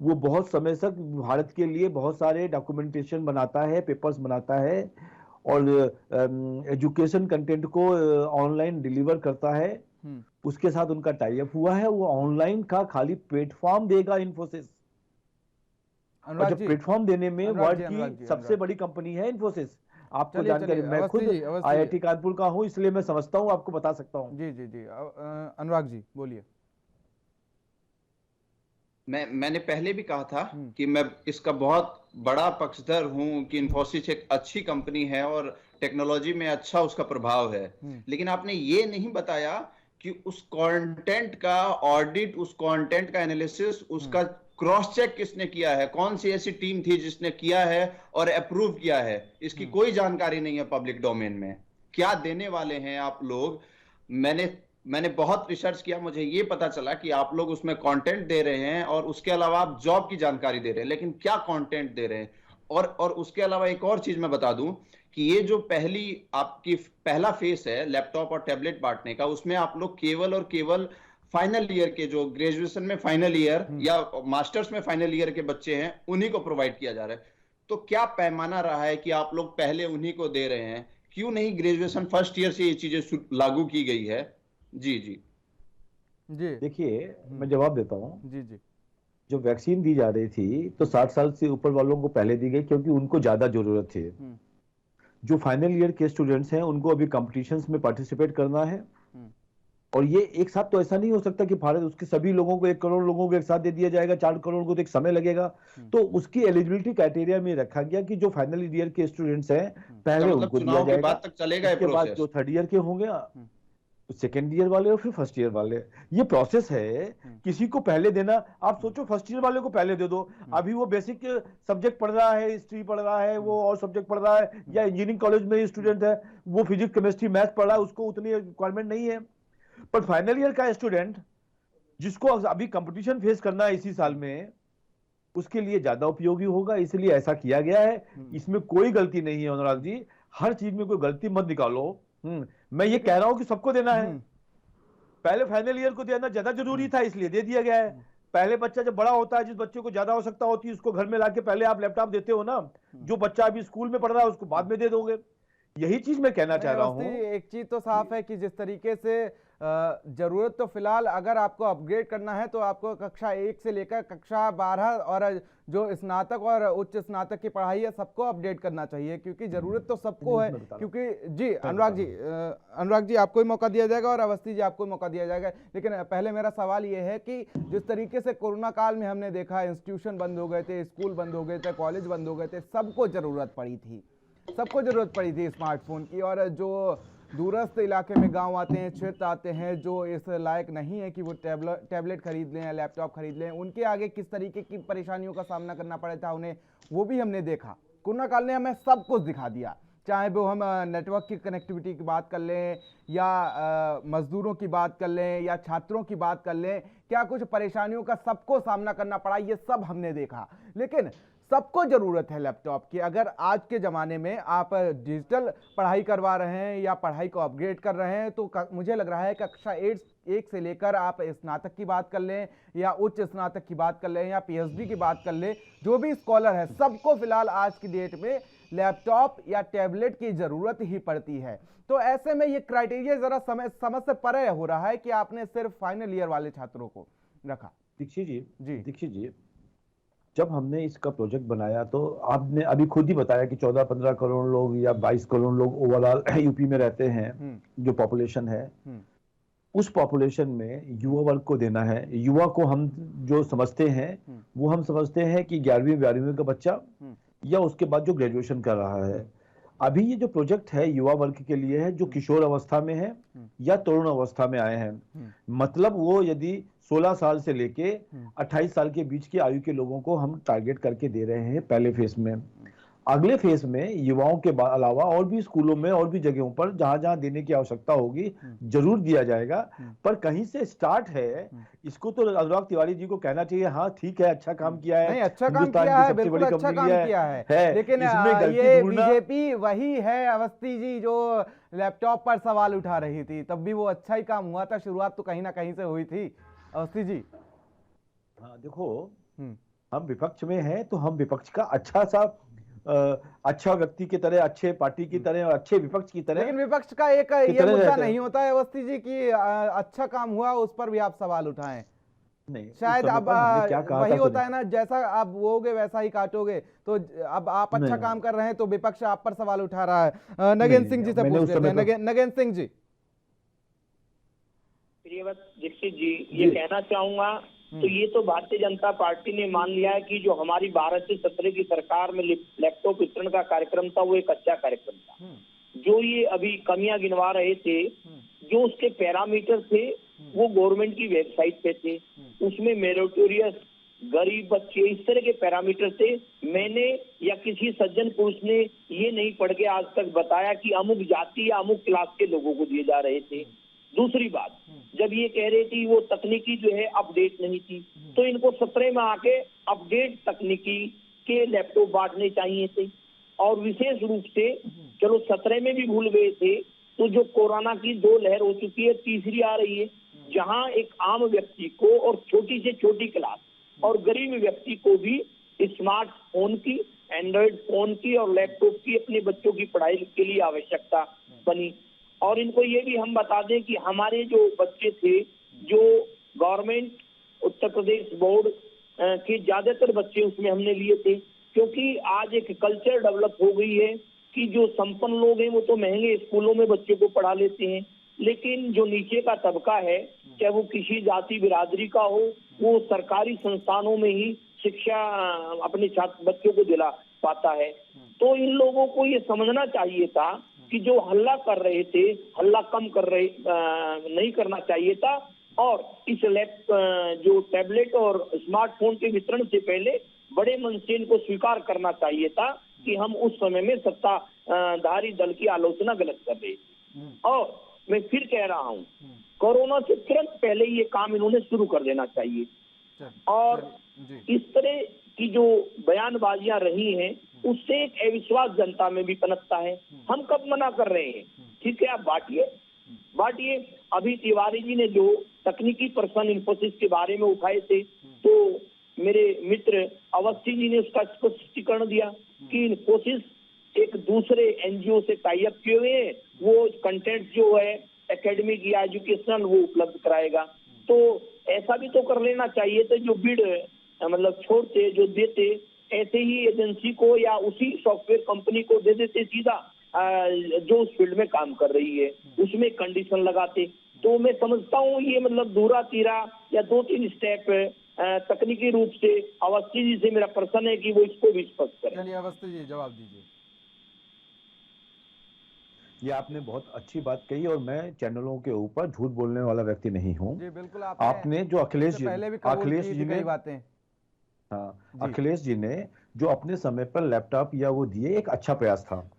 वो बहुत समय तक भारत के लिए बहुत सारे डॉक्यूमेंटेशन बनाता है, पेपर्स बनाता है और एजुकेशन कंटेंट को ऑनलाइन डिलीवर करता है। उसके साथ उनका टाई अप हुआ है, वो ऑनलाइन का खाली प्लेटफॉर्म देगा इन्फोसिस। और जब प्लेटफॉर्म देने में वर्ल्ड की सबसे बड़ी कंपनी है इन्फोसिस, आपको जानकारी, मैं खुद आईआईटी कानपुर का हूं इसलिए मैं समझता हूं, आपको बता सकता हूं। जी जी जी, अनुराग जी बोलिए। मैंने पहले भी कहा था कि मैं इसका बहुत बड़ा पक्षधर हूं कि इन्फोसिस एक अच्छी कंपनी है और टेक्नोलॉजी में अच्छा उसका प्रभाव है, लेकिन आपने ये नहीं बताया कि उस कंटेंट का ऑडिट, उस कंटेंट का एनालिसिस, उसका क्रॉस चेक किसने किया है, कौन सी ऐसी टीम थी जिसने किया है और अप्रूव किया है, इसकी कोई जानकारी नहीं है पब्लिक डोमेन में। क्या देने वाले हैं आप लोग? मैंने बहुत रिसर्च किया, मुझे ये पता चला कि आप लोग उसमें कंटेंट दे रहे हैं और उसके अलावा आप जॉब की जानकारी दे रहे हैं, लेकिन क्या कंटेंट दे रहे हैं? और उसके अलावा एक और चीज मैं बता दूं कि ये जो पहला फेस है लैपटॉप और टैबलेट बांटने का, उसमें आप लोग केवल और केवल फाइनल ईयर के, जो ग्रेजुएशन में फाइनल ईयर या मास्टर्स में फाइनल ईयर के बच्चे हैं, उन्हीं को प्रोवाइड किया जा रहा है। तो क्या पैमाना रहा है कि आप लोग पहले उन्हीं को दे रहे हैं? क्यों नहीं ग्रेजुएशन फर्स्ट ईयर से ये चीजें लागू की गई है? जी जी जी देखिए, मैं जवाब देता हूँ। जी जी जो वैक्सीन दी जा रही थी तो 60 साल से ऊपर वालों को पहले दी गई, क्योंकि उनको ज्यादा जरूरत थी। जो फाइनल ईयर के स्टूडेंट्स हैं उनको अभी कॉम्पिटिशन्स में पार्टिसिपेट करना है, और ये एक साथ तो ऐसा नहीं हो सकता कि भारत उसके सभी लोगों को 1 करोड़ लोगों को एक साथ दे दिया जाएगा। 4 करोड़ को तो एक समय लगेगा। तो उसकी एलिजिबिलिटी क्राइटेरिया में रखा गया कि जो फाइनल ईयर के स्टूडेंट्स हैं पहले मतलब उनको दिया चुनाव के जाएगा, बाद तक चलेगा ये उसके बाद प्रोसेस? जो थर्ड ईयर के होंगे, सेकेंड ईयर वाले और फिर फर्स्ट ईयर वाले। ये प्रोसेस है। किसी को पहले देना, आप सोचो फर्स्ट ईयर वाले को पहले दे दो, अभी वो बेसिक सब्जेक्ट पढ़ रहा है, हिस्ट्री पढ़ रहा है, वो और सब्जेक्ट पढ़ रहा है, या इंजीनियरिंग कॉलेज में स्टूडेंट है, वो फिजिक्स केमिस्ट्री मैथ पढ़ रहा है, उसको उतनी रिक्वायरमेंट नहीं है। पर फाइनल ईयर का स्टूडेंट जिसको अभी कंपटीशन फेस करना है इसी साल में, उसके लिए ज्यादा उपयोगी होगा, इसलिए ऐसा किया गया है। इसमें कोई गलती नहीं है अनुराग जी, हर चीज में कोई गलती मत निकालो। मैं ये कह रहा हूं कि सबको देना है। पहले फाइनल ईयर को देना ज्यादा जरूरी था, इसलिए दे दिया गया है। पहले बच्चा जब बड़ा होता है, जिस बच्चे को ज्यादा आवश्यकता होती है, उसको घर में लाके पहले आप लैपटॉप देते हो ना। जो बच्चा अभी स्कूल में पढ़ रहा है उसको बाद में दे दोगे। यही चीज मैं कहना चाह रहा हूँ। एक चीज तो साफ है कि जिस तरीके से जरूरत तो फिलहाल अगर आपको अपग्रेड करना है तो आपको कक्षा 1 से लेकर कक्षा 12 और जो स्नातक और उच्च स्नातक की पढ़ाई है सबको अपडेट करना चाहिए, क्योंकि जरूरत तो सबको है। क्योंकि जी अनुराग जी आपको ही मौका दिया जाएगा और अवस्थी जी आपको ही मौका दिया जाएगा। लेकिन पहले मेरा सवाल ये है कि जिस तरीके से कोरोना काल में हमने देखा, इंस्टीट्यूशन बंद हो गए थे, स्कूल बंद हो गए थे, कॉलेज बंद हो गए थे, सबको जरूरत पड़ी थी स्मार्टफोन की। और जो दूरस्थ इलाके में गांव आते हैं, क्षेत्र आते हैं, जो इस लायक नहीं है कि वो टैबलेट खरीद लें या लैपटॉप खरीद लें, उनके आगे किस तरीके की परेशानियों का सामना करना पड़ा था उन्हें, वो भी हमने देखा। कोरोना काल ने हमें सब कुछ दिखा दिया, चाहे वो हम नेटवर्क की कनेक्टिविटी की बात कर लें या मजदूरों की बात कर लें या छात्रों की बात कर लें, क्या कुछ परेशानियों का सबको सामना करना पड़ा, ये सब हमने देखा। लेकिन सबको जरूरत है लैपटॉप की। अगर आज के ज़माने में आप डिजिटल पढ़ाई करवा रहे हैं या पढ़ाई को अपग्रेड कर रहे हैं, तो मुझे लग रहा है कक्षा 1 से लेकर आप स्नातक की बात कर लें या उच्च स्नातक की बात कर लें या पीएचडी की बात कर लें, जो भी स्कॉलर है सबको फिलहाल आज की डेट में लैपटॉप या टैबलेट की ज़रूरत ही पड़ती है। तो ऐसे में ये क्राइटेरिया ज़रा समझ से परे हो रहा है कि आपने सिर्फ फाइनल ईयर वाले छात्रों को रखा। दीक्षित जी, जब हमने इसका प्रोजेक्ट बनाया तो आपने अभी खुद ही बताया कि 14-15 करोड़ लोग या 22 करोड़ लोग ओवरऑल यूपी में रहते हैं, जो पॉपुलेशन है। उस पॉपुलेशन में युवा वर्ग को देना है। युवा को हम जो समझते हैं वो हम समझते हैं कि 11वीं 12वीं का बच्चा या उसके बाद जो ग्रेजुएशन कर रहा है। अभी ये जो प्रोजेक्ट है युवा वर्ग के लिए है, जो किशोर अवस्था में है या तरुण अवस्था में आए हैं। मतलब वो यदि 16 साल से लेके 28 साल के बीच की आयु के लोगों को हम टारगेट करके दे रहे हैं पहले फेज में। अगले फेज में युवाओं के अलावा और भी स्कूलों में और भी जगहों पर जहां जहां देने की आवश्यकता होगी जरूर दिया जाएगा। पर कहीं से स्टार्ट है, इसको तो अनुराग तिवारी जी को कहना चाहिए, हाँ ठीक है, अच्छा काम किया है, नहीं अच्छा काम किया है, बिल्कुल अच्छा काम किया है। लेकिन ये बीजेपी वही है अवस्थी जी जो लैपटॉप पर सवाल उठा रही थी, तब भी वो अच्छा ही काम हुआ था। शुरुआत तो कहीं ना कहीं से हुई थी अवस्थी जी। हाँ देखो, हम विपक्ष में हैं तो हम विपक्ष का अच्छा व्यक्ति की तरह, अच्छे पार्टी की तरह और अच्छे विपक्ष की तरह। लेकिन विपक्ष का एक ये मुद्दा नहीं होता है अवस्थी जी कि अच्छा काम हुआ उस पर भी आप सवाल उठाएं। नहीं, शायद अब वही होता है ना, जैसा आप बोओगे वैसा ही काटोगे। तो अब आप अच्छा काम कर रहे हैं तो विपक्ष आप पर सवाल उठा रहा है। नगेंद्र सिंह जी से पूछ लेते हैं। नगेंद्र सिंह जी। दीक्षित जी, ये कहना चाहूंगा, तो ये तो भारतीय जनता पार्टी ने मान लिया है कि जो हमारी 12 से 17 की सरकार में लैपटॉप वितरण का कार्यक्रम था वो एक अच्छा कार्यक्रम था। जो ये अभी कमियां गिनवा रहे थे, जो उसके पैरामीटर थे वो गवर्नमेंट की वेबसाइट पे थे। उसमें मेरिटोरियस, गरीब बच्चे, इस तरह के पैरामीटर थे। मैंने या किसी सज्जन पुरुष ने ये नहीं पढ़ के आज तक बताया कि अमुक जाति या अमुक क्लास के लोगों को दिए जा रहे थे। दूसरी बात, जब ये कह रही थी वो तकनीकी जो है अपडेट नहीं थी, तो इनको 17 में आके अपडेट तकनीकी के लैपटॉप बांटने चाहिए थे। और विशेष रूप से चलो 17 में भी भूल गए थे, तो जो कोरोना की 2 लहर हो चुकी है, तीसरी आ रही है, जहां एक आम व्यक्ति को और छोटी से छोटी क्लास और गरीब व्यक्ति को भी स्मार्टफोन की, एंड्रॉइड फोन की और लैपटॉप की अपने बच्चों की पढ़ाई के लिए आवश्यकता बनी। और इनको ये भी हम बता दें कि हमारे जो बच्चे थे, जो गवर्नमेंट उत्तर प्रदेश बोर्ड के ज्यादातर बच्चे उसमें हमने लिए थे, क्योंकि आज एक कल्चर डेवलप हो गई है कि जो संपन्न लोग हैं वो तो महंगे स्कूलों में बच्चों को पढ़ा लेते हैं, लेकिन जो नीचे का तबका है, चाहे वो किसी जाति बिरादरी का हो, वो सरकारी संस्थानों में ही शिक्षा अपने छात्र बच्चों को दिला पाता है। तो इन लोगों को ये समझना चाहिए था कि जो हल्ला कर रहे थे, हल्ला कम कर रहे नहीं करना चाहिए था, और इस जो टैबलेट और स्मार्टफोन के वितरण से पहले बड़े मन से इनको स्वीकार करना चाहिए था कि हम उस समय में सत्ताधारी दल की आलोचना गलत कर रहे। और मैं फिर कह रहा हूँ, कोरोना से तुरंत पहले ये काम इन्होंने शुरू कर देना चाहिए। और इस तरह की जो बयानबाजियां रही हैं, उससे एक अविश्वास जनता में भी पनपता है। हम कब मना कर रहे हैं, ठीक है, आप बांटिए। अभी तिवारी जी ने जो तकनीकी पर्सन इंफोसिस के बारे में उठाए थे, तो मेरे मित्र अवस्थी जी ने उसका स्पष्टीकरण दिया कि इंफोसिस एक दूसरे एनजीओ से टाई अप किए हुए हैं, वो कंटेंट जो है एकेडमिक या एजुकेशनल वो उपलब्ध कराएगा। तो ऐसा भी तो कर लेना चाहिए था, जो बिड मतलब छोड़ते, जो देते, ऐसे ही एजेंसी को या उसी सॉफ्टवेयर कंपनी को दे देते सीधा, जो उस फील्ड में काम कर रही है, उसमें कंडीशन लगाते। तो मैं समझता हूँ ये मतलब दूरा तीरा या 2-3 स्टेप तकनीकी रूप से अवस्थी जी से मेरा प्रश्न है कि वो इसको भी स्पष्ट करें। चलिए अवस्थी जी जवाब दीजिए। ये आपने बहुत अच्छी बात कही, और मैं चैनलों के ऊपर झूठ बोलने वाला व्यक्ति नहीं हूँ। जी बिल्कुल, आपने जो अखिलेश जी ने बातें, हाँ, अखिलेश जी ने जो अपने समय पर लैपटॉप या वो दिए, एक अच्छा प्रयास था।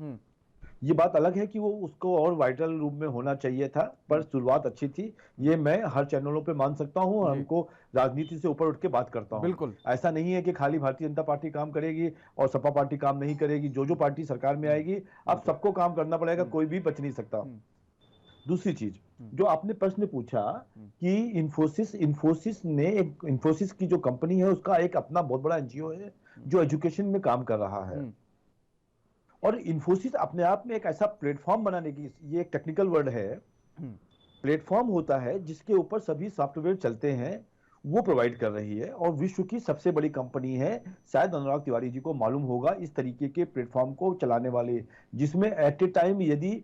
ये बात अलग है कि वो उसको और वाइटल रूप में होना चाहिए था, पर शुरुआत अच्छी थी। ये मैं हर चैनलों पे मान सकता हूँ, और हमको राजनीति से ऊपर उठ के बात करता हूँ। बिल्कुल ऐसा नहीं है कि खाली भारतीय जनता पार्टी काम करेगी और सपा पार्टी काम नहीं करेगी। जो पार्टी सरकार में आएगी, अब सबको काम करना पड़ेगा, कोई भी बच नहीं सकता। दूसरी चीज जो आपने प्रश्न पूछा कि इंफोसिस की जो कंपनी है, उसका एक अपना बहुत बड़ा एनजीओ है जो एजुकेशन में काम कर रहा है। और इंफोसिस अपने आप में एक ऐसा प्लेटफॉर्म बनाने की, ये एक टेक्निकल वर्ड है, प्लेटफॉर्म होता है जिसके ऊपर सभी सॉफ्टवेयर चलते हैं, वो प्रोवाइड कर रही है। और विश्व की सबसे बड़ी कंपनी है, शायद अनुराग तिवारी जी को मालूम होगा इस तरीके के प्लेटफॉर्म को चलाने वाले, जिसमें एट ए टाइम यदि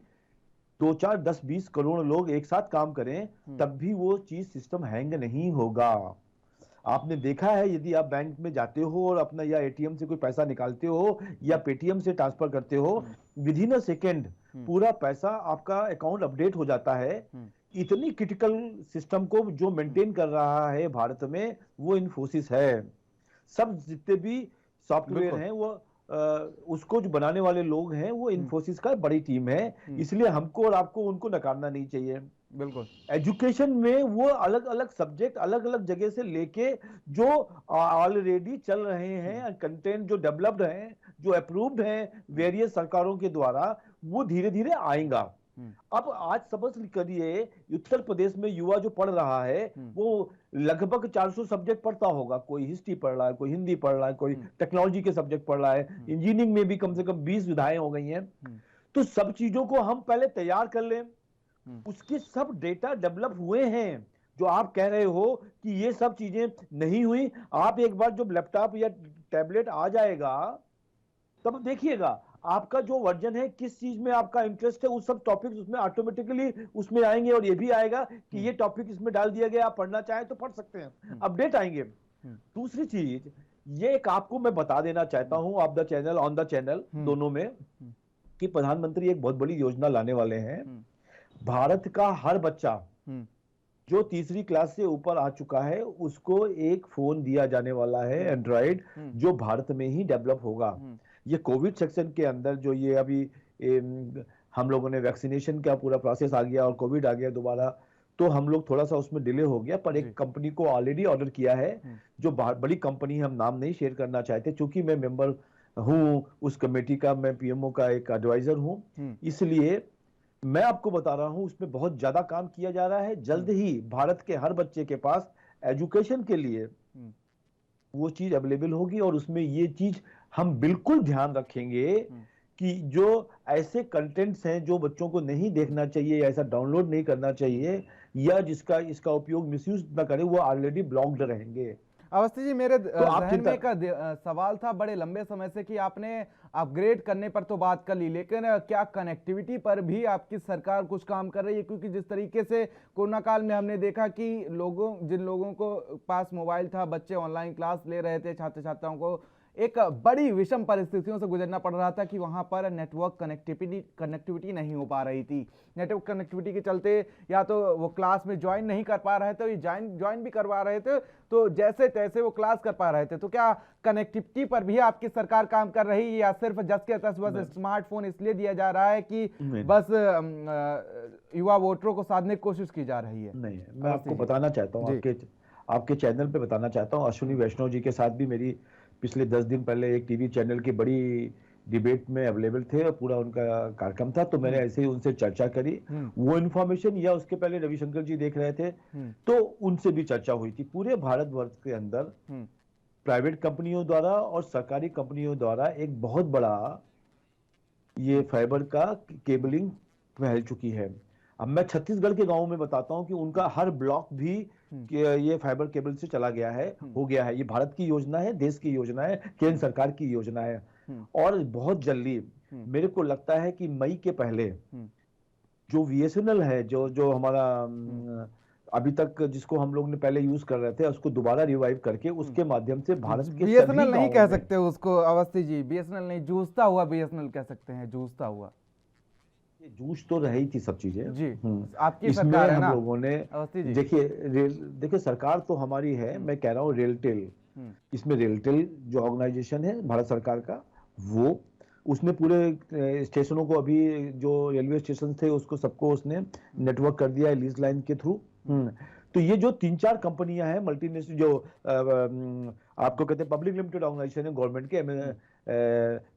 2, 4, 10, 20 करोड़ लोग एक साथ काम करें, तब भी वो चीज सिस्टम हैंग नहीं होगा। आपने देखा है, यदि आप बैंक में जाते हो और अपना या एटीएम से कोई पैसा निकालते हो या पेटीएम से ट्रांसफर करते हो, विद इन अ सेकेंड पूरा पैसा आपका अकाउंट अपडेट हो जाता है। इतनी क्रिटिकल सिस्टम को जो मेंटेन कर रहा है भारत में, वो इंफोसिस है। सब जितने भी सॉफ्टवेयर हैं, वो उसको जो बनाने वाले लोग हैं, वो इंफोसिस का बड़ी टीम है। इसलिए हमको और आपको उनको नकारना नहीं चाहिए। बिल्कुल, एजुकेशन में वो अलग अलग सब्जेक्ट अलग अलग जगह से लेके जो ऑलरेडी चल रहे हैं, कंटेंट जो डेवलप्ड हैं, जो अप्रूव्ड हैं वेरियस सरकारों के द्वारा, वो धीरे धीरे आएगा। अब आज समझ करिए, उत्तर प्रदेश में युवा जो पढ़ रहा है, वो लगभग 400 सब्जेक्ट पढ़ता होगा। कोई हिस्ट्री पढ़ रहा है, कोई हिंदी पढ़ रहा है, कोई टेक्नोलॉजी के सब्जेक्ट पढ़ रहा है, इंजीनियरिंग में भी कम से कम 20 विधाएं हो गई हैं। तो सब चीजों को हम पहले तैयार कर लें, उसके सब डेटा डेवलप हुए हैं। जो आप कह रहे हो कि ये सब चीजें नहीं हुई, आप एक बार जब लैपटॉप या टैबलेट आ जाएगा, तब देखिएगा आपका जो वर्जन है, किस चीज में आपका इंटरेस्ट है, उस सब टॉपिक्स उसमें ऑटोमेटिकली उसमें आएंगे। और ये भी आएगा कि ये टॉपिक इसमें डाल दिया गया, आप पढ़ना चाहें तो पढ़ सकते हैं, अपडेट आएंगे। दूसरी चीज, ये एक आपको मैं बता देना चाहता हूं, of the channel, on the channel, दोनों में, कि प्रधानमंत्री एक बहुत बड़ी योजना लाने वाले हैं। भारत का हर बच्चा जो तीसरी क्लास से ऊपर आ चुका है, उसको एक फोन दिया जाने वाला है एंड्रॉइड, जो भारत में ही डेवलप होगा। ये कोविड सेक्शन के अंदर जो ये अभी हम लोगों ने वैक्सीनेशन का पूरा प्रोसेस आ गया और कोविड आ गया दोबारा, तो हम लोग थोड़ा सा उसमें डिले हो गया। पर एक कंपनी को ऑलरेडी ऑर्डर किया है, जो बड़ी कंपनी, हम नाम नहीं शेयर करना चाहते, क्योंकि मैं मेंबर हूँ, उस कमेटी का मैं पीएमओ का एक एडवाइजर हूँ। इसलिए मैं आपको बता रहा हूँ उसमें बहुत ज्यादा काम किया जा रहा है। जल्द ही भारत के हर बच्चे के पास एजुकेशन के लिए वो चीज अवेलेबल होगी, और उसमें ये चीज हम बिल्कुल ध्यान रखेंगे कि जो ऐसे कंटेंट्स हैं जो बच्चों को नहीं देखना चाहिए या ऐसा डाउनलोड नहीं करना चाहिए या जिसका इसका उपयोग मिसयूज न करे, वो ऑलरेडी ब्लॉक्ड रहेंगे। अवस्थी जी, मेरे तो आप जहन में एक सवाल था बड़े लंबे समय से कि आपने अपग्रेड करने पर तो बात कर ली, लेकिन क्या कनेक्टिविटी पर भी आपकी सरकार कुछ काम कर रही है? क्योंकि जिस तरीके से कोरोना काल में हमने देखा कि जिन लोगों को पास मोबाइल था, बच्चे ऑनलाइन क्लास ले रहे थे, छात्र छात्राओं को एक बड़ी विषम परिस्थितियों से गुजरना पड़ रहा था कि वहां पर नेटवर्क कनेक्टिविटी नहीं हो पा रही थी। नेटवर्क कनेक्टिविटी के चलते या तो वो क्लास में ज्वाइन नहीं कर पा रहे थे, ज्वाइन भी करवा रहे थे, तो जैसे तैसे वो क्लास कर पा रहे थे। तो क्या कनेक्टिविटी पर भी आपकी सरकार काम कर रही है, या सिर्फ जस के तस बस स्मार्टफोन इसलिए दिया जा रहा है कि बस युवा वोटरों को साधने की कोशिश की जा रही है? नहीं, मैं आपको बताना चाहता हूँ, आपके चैनल पे बताना चाहता हूँ, अश्विनी वैष्णव जी के साथ भी मेरी पिछले 10 दिन पहले एक टीवी चैनल की बड़ी डिबेट में अवेलेबल थे और पूरा उनका कार्यक्रम था, तो मैंने ऐसे ही उनसे चर्चा करी। वो इन्फॉर्मेशन, या उसके पहले रविशंकर जी देख रहे थे तो उनसे भी चर्चा हुई थी। पूरे भारतवर्ष के अंदर प्राइवेट कंपनियों द्वारा और सरकारी कंपनियों द्वारा एक बहुत बड़ा ये फाइबर का केबलिंग फैल चुकी है। अब मैं छत्तीसगढ़ के गांवों में बताता हूं कि उनका हर ब्लॉक भी ये फाइबर केबल से चला गया है, हो गया है। ये भारत की योजना है, देश की योजना है, केंद्र सरकार की योजना है। और बहुत जल्दी मेरे को लगता है कि मई के पहले जो बीएसएनएल है, जो हमारा अभी तक जिसको हम लोग ने पहले यूज कर रहे थे, उसको दोबारा रिवाइव करके उसके माध्यम से भारत के बीएसएनएल नहीं कह सकते उसको अवस्थी जी, बीएसएनएल नहीं, जूझता हुआ बीएसएनएल कह सकते हैं, जूझता हुआ। जूझ तो रही थी सब चीजें जी, आपकी सरकार है ना? हम लोगों ने देखिए सरकार तो हमारी है, मैं कह रहा हूँ रेलटेल, इसमें रेलटेल जो ऑर्गेनाइजेशन है भारत सरकार का, वो उसने पूरे स्टेशनों को, अभी जो रेलवे स्टेशन थे उसको सबको उसने नेटवर्क कर दिया है लीज लाइन के थ्रू। तो ये जो 3-4 कंपनियां हैं मल्टीनेशनल, जो आपको कहते हैं पब्लिक लिमिटेड ऑर्गेनाइजेशन है, गवर्नमेंट के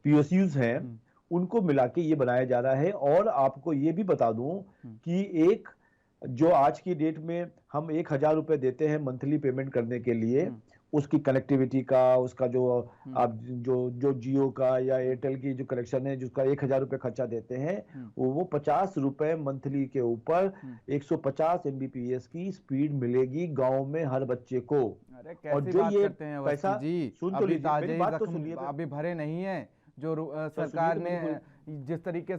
पीएसयूज हैं, उनको मिला के ये बनाया जा रहा है। और आपको ये भी बता दूं कि एक जो आज की डेट में हम 1000 रुपए देते हैं मंथली पेमेंट करने के लिए, उसकी कनेक्टिविटी का, उसका जो आप जो जियो का या एयरटेल की जो कनेक्शन है, जिसका 1000 रुपए खर्चा देते हैं, वो 50 रुपए मंथली के ऊपर 150 MBPS की स्पीड मिलेगी गांव में हर बच्चे को। और जो ये पैसा सुन तो लीजिए, मेरी बात तो सुनिए, अभी भरे नहीं है जो सरकार ने जिस तरीके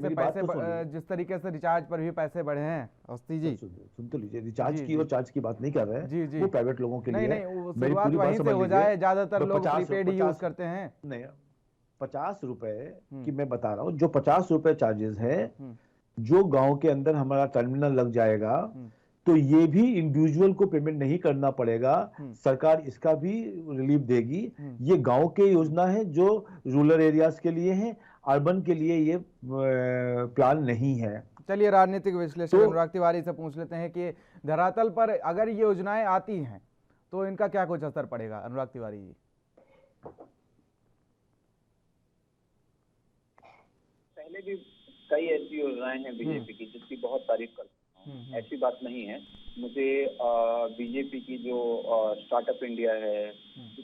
से रिचार्ज पर भी पैसे बढ़े हैं। अवस्थी जी सुन तो लीजिए, रिचार्ज की और चार्ज की बात नहीं कर रहे हैं, वो प्राइवेट लोगों के लिए। नहीं, शुरुआत वहीं से हो जाए, ज्यादातर लोग प्रीपेड ही यूज करते हैं। नहीं, 50 रुपए की मैं बता रहा हूँ, जो 50 रुपए चार्जेस है, जो गांव के अंदर हमारा टर्मिनल लग जाएगा, तो ये भी इंडिविजुअल को पेमेंट नहीं करना पड़ेगा, सरकार इसका भी रिलीफ देगी। ये गांव के योजना है जो रूरल एरियाज के लिए है, अर्बन के लिए ये प्लान नहीं है। चलिए राजनीतिक विश्लेषक अनुराग तिवारी से पूछ लेते हैं कि धरातल पर अगर ये योजनाएं आती हैं तो इनका क्या कुछ असर पड़ेगा? अनुराग तिवारी जी। पहले भी कई ऐसी योजनाएं हैं बीजेपी की जिसकी बहुत तारीफ करता हूं, ऐसी बात नहीं है। मुझे बीजेपी की जो स्टार्टअप इंडिया है,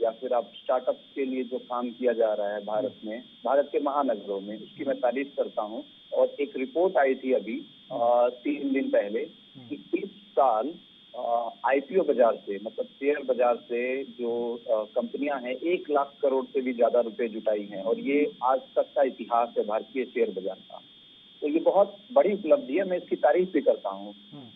या फिर आप स्टार्टअप के लिए जो काम किया जा रहा है भारत में, भारत के महानगरों में, उसकी मैं तारीफ करता हूं। और एक रिपोर्ट आई थी अभी 3 दिन पहले कि इस साल आईपीओ बाजार से, मतलब शेयर बाजार से जो कंपनियां हैं, 1 लाख करोड़ से भी ज्यादा रुपए जुटाई हैं, और ये आज तक का इतिहास है भारतीय शेयर बाजार का। तो ये बहुत बड़ी उपलब्धि है, मैं इसकी तारीफ भी करता हूँ।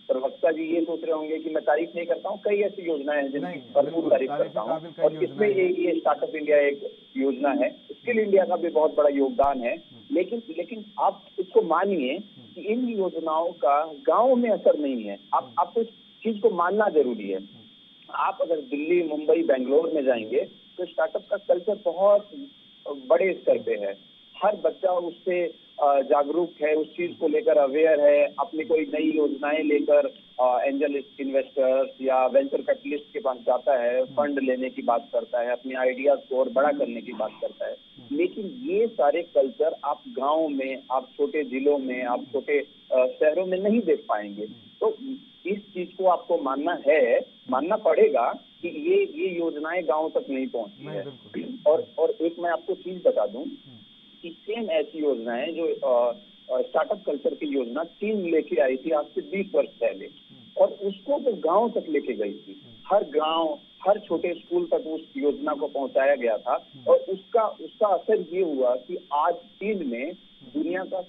प्रवक्ता जी ये सोच रहे होंगे कि मैं तारीफ नहीं करता हूँ, कई ऐसी योजनाएं हैं जिनकी भरपूर तारीफ करता हूँ, और इसमें ये स्टार्टअप इंडिया एक योजना है। स्किल इंडिया का भी बहुत बड़ा योगदान है। लेकिन आप इसको मानिए कि इन योजनाओं का गाँव में असर नहीं है। आपको इस चीज को मानना जरूरी है। आप अगर दिल्ली, मुंबई, बेंगलोर में जाएंगे तो स्टार्टअप का कल्चर बहुत बड़े स्तर पे है। हर बच्चा उससे जागरूक है, उस चीज को लेकर अवेयर है, अपनी कोई नई योजनाएं लेकर एंजल इन्वेस्टर्स या वेंचर कैपिटलिस्ट के पास जाता है, फंड लेने की बात करता है, अपने आइडियाज को और बड़ा करने की बात करता है। लेकिन ये सारे कल्चर आप गांव में, आप छोटे जिलों में, आप छोटे शहरों में नहीं देख पाएंगे। तो इस चीज को आपको मानना पड़ेगा कि ये योजनाएं गांव तक नहीं पहुंची है। और एक मैं आपको चीज बता दूं कि सेम ऐसी योजनाएं जो स्टार्टअप कल्चर की योजना चीन लेके आई थी आज से 20 वर्ष पहले, और उसको वो गांव तक लेके गई थी। हर गांव, हर छोटे स्कूल तक उस योजना को पहुंचाया गया था, और उसका असर ये हुआ कि आज चीन में दुनिया का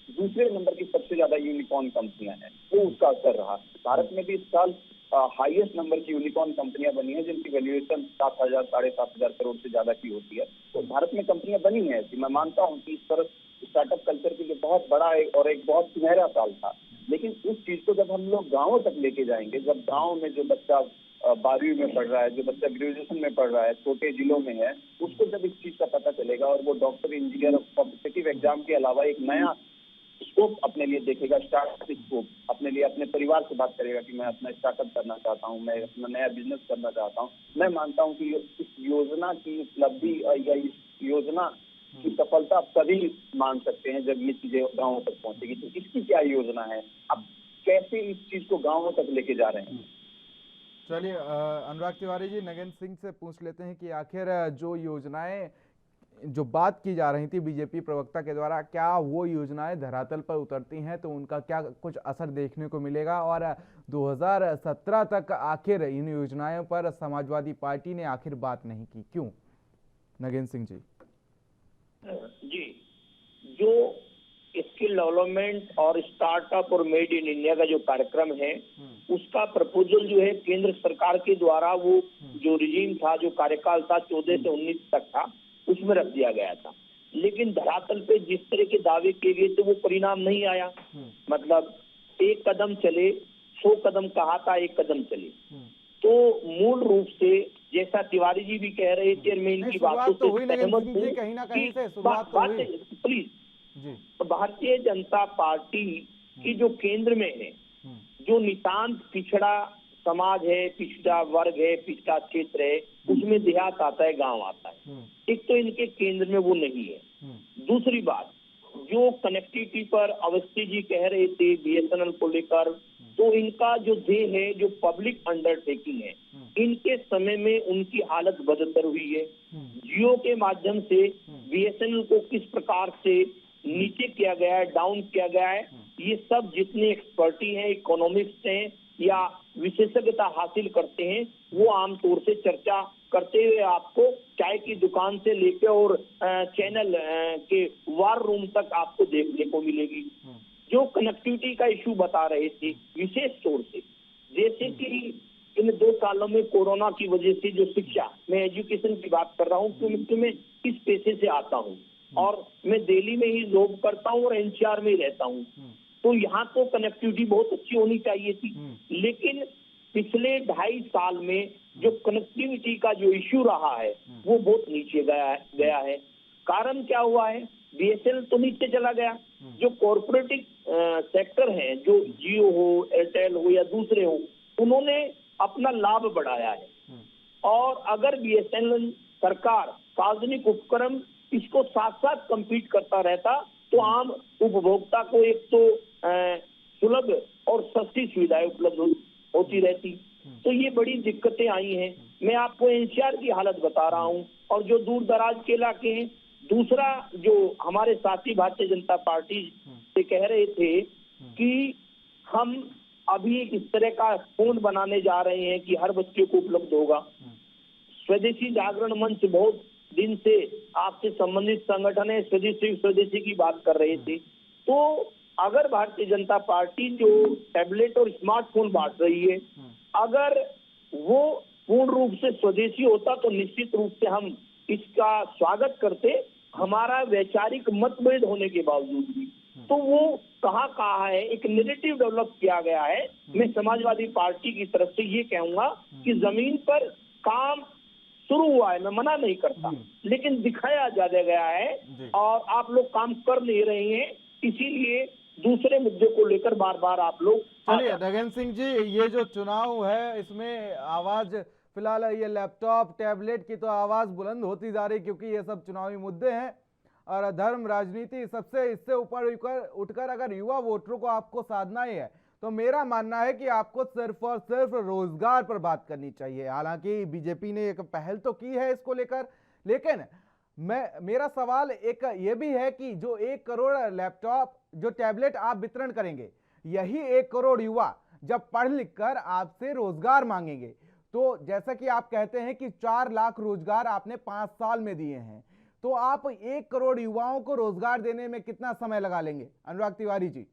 दूसरे नंबर की सबसे ज्यादा यूनिकॉर्न कंपनियां हैं, वो उसका असर रहा। भारत में भी इस साल हाईएस्ट नंबर की यूनिकॉर्न कंपनियां बनी है, जिनकी वैल्यूएशन 7,000 साढ़े 7,000 करोड़ से ज्यादा की होती है। तो भारत में कंपनियां बनी है ऐसी। मैं मानता हूँ कि इस तरह स्टार्टअप कल्चर के लिए बहुत बड़ा और एक बहुत सुनहरा साल था। लेकिन उस चीज को जब हम लोग गाँव तक लेके जाएंगे, जब गाँव में जो बच्चा 12वीं में पढ़ रहा है, जो बच्चा ग्रेजुएशन में पढ़ रहा है, छोटे जिलों में है, उसको जब इस चीज का पता चलेगा और वो डॉक्टर, इंजीनियर, कॉम्पिटिटिव एग्जाम के अलावा एक नया स्कोप अपने लिए देखेगा, स्टार्टअप स्कोप अपने लिए, अपने परिवार से बात करेगा कि मैं अपना स्टार्टअप करना चाहता हूँ, मैं अपना नया बिजनेस करना चाहता हूँ। मैं मानता हूँ कि इस योजना की उपलब्धि या इस योजना की सफलता सभी मान सकते हैं जब ये चीजें गाँवों तक पहुंचेगी। तो इसकी क्या योजना है, आप कैसे इस चीज को गाँवों तक लेके जा रहे हैं? चलिए अनुराग तिवारी जी, नगेंद्र सिंह से पूछ लेते हैं कि आखिर जो योजनाएं, जो बात की जा रही थी बीजेपी प्रवक्ता के द्वारा, क्या वो योजनाएं धरातल पर उतरती हैं तो उनका क्या कुछ असर देखने को मिलेगा? और 2017 तक आखिर इन योजनाओं पर समाजवादी पार्टी ने आखिर बात नहीं की, क्यों? नगेंद्र सिंह जी। जो स्किल डेवलपमेंट और स्टार्टअप और मेड इन इंडिया का जो कार्यक्रम है, उसका प्रपोजल जो है केंद्र सरकार के द्वारा, वो जो रिजीम था, जो कार्यकाल था 14 से 19 तक था, उसमें रख दिया गया था। लेकिन धरातल पे जिस तरह के दावे किए गए थे वो परिणाम नहीं आया। मतलब एक कदम चले, 100 कदम कहा था, एक कदम चले। तो मूल रूप से जैसा तिवारी जी भी कह रहे थे, मैं इनकी बातों से सहमत हूँ, कहीं ना कहीं से शुरुआत तो हुई। प्लीज, भारतीय जनता पार्टी की जो केंद्र में है, जो नितांत पिछड़ा समाज है, पिछड़ा वर्ग है, पिछड़ा क्षेत्र है, उसमें देहात आता है, गांव आता है। एक तो इनके केंद्र में वो नहीं है। दूसरी बात, जो कनेक्टिविटी पर अवस्थी जी कह रहे थे बीएसएनएल को लेकर, तो इनका जो ध्येय है, जो पब्लिक अंडरटेकिंग है, इनके समय में उनकी हालत बदतर हुई है। जियो के माध्यम से बीएसएनएल को किस प्रकार से नीचे किया गया है, डाउन किया गया है, ये सब जितने एक्सपर्टी हैं, इकोनॉमिस्ट हैं या विशेषज्ञता हासिल करते हैं, वो आमतौर से चर्चा करते हुए आपको चाय की दुकान से लेकर और चैनल के वार रूम तक आपको देखने को मिलेगी। जो कनेक्टिविटी का इशू बता रहे थे विशेष तौर से, जैसे कि इन 2 सालों में कोरोना की वजह से जो शिक्षा, मैं एजुकेशन की बात कर रहा हूँ क्योंकि मैं इस पेशे से आता हूँ और मैं दिल्ली में ही जॉब करता हूँ और एनसीआर में ही रहता हूँ, तो यहाँ तो कनेक्टिविटी बहुत अच्छी होनी चाहिए थी। लेकिन पिछले 2.5 साल में जो कनेक्टिविटी का जो इश्यू रहा है वो बहुत नीचे गया है। कारण क्या हुआ है? बीएसएनएल तो नीचे चला गया। जो कॉर्पोरेटिव सेक्टर है, जो जियो हो, एयरटेल हो या दूसरे हो, उन्होंने अपना लाभ बढ़ाया है। और अगर बीएसएनएल सरकार सार्वजनिक उपक्रम इसको साथ साथ कम्पीट करता रहता तो आम उपभोक्ता को एक तो सुलभ और सस्ती सुविधाएं उपलब्ध होती रहती। तो ये बड़ी दिक्कतें आई हैं। मैं आपको एनसीआर की हालत बता रहा हूँ और जो दूर दराज के इलाके हैं। दूसरा, जो हमारे साथी भारतीय जनता पार्टी से कह रहे थे कि हम अभी इस तरह का फोन बनाने जा रहे हैं कि हर बच्चे को उपलब्ध होगा। स्वदेशी जागरण मंच बहुत दिन से आपसे संबंधित संगठन है, स्वदेशी की बात कर रहे थे। तो अगर भारतीय जनता पार्टी जो टैबलेट और स्मार्टफोन बांट रही है, अगर वो पूर्ण रूप से स्वदेशी होता तो निश्चित रूप से हम इसका स्वागत करते। हमारा वैचारिक मतभेद होने के बावजूद भी तो वो कहा है, एक नैरेटिव डेवलप किया गया है। मैं समाजवादी पार्टी की तरफ से ये कहूंगा कि जमीन पर काम शुरू हुआ है, मैं मना नहीं करता, लेकिन दिखाया ज्यादा गया है और आप लोग काम कर नहीं रहे हैं, इसीलिए दूसरे मुद्दे को लेकर बार बार आप लोग। चलिए नगेंद्र सिंह जी, ये जो चुनाव है इसमें आवाज फिलहाल ये लैपटॉप टैबलेट की तो आवाज बुलंद होती जा रही, क्योंकि ये सब चुनावी मुद्दे हैं और धर्म राजनीति सबसे इससे ऊपर उठकर अगर युवा वोटरों को आपको साधना ही है तो मेरा मानना है कि आपको सिर्फ और सिर्फ रोजगार पर बात करनी चाहिए। हालांकि बीजेपी ने एक पहल तो की है इसको लेकर, लेकिन मेरा सवाल एक ये भी है कि जो 1 करोड़ लैपटॉप जो टैबलेट आप वितरण करेंगे, यही 1 करोड़ युवा जब पढ़ लिख कर आपसे रोजगार मांगेंगे, तो जैसा कि आप कहते हैं कि 4 लाख रोजगार आपने 5 साल में दिए हैं, तो आप 1 करोड़ युवाओं को रोजगार देने में कितना समय लगा लेंगे अनुराग तिवारी जी?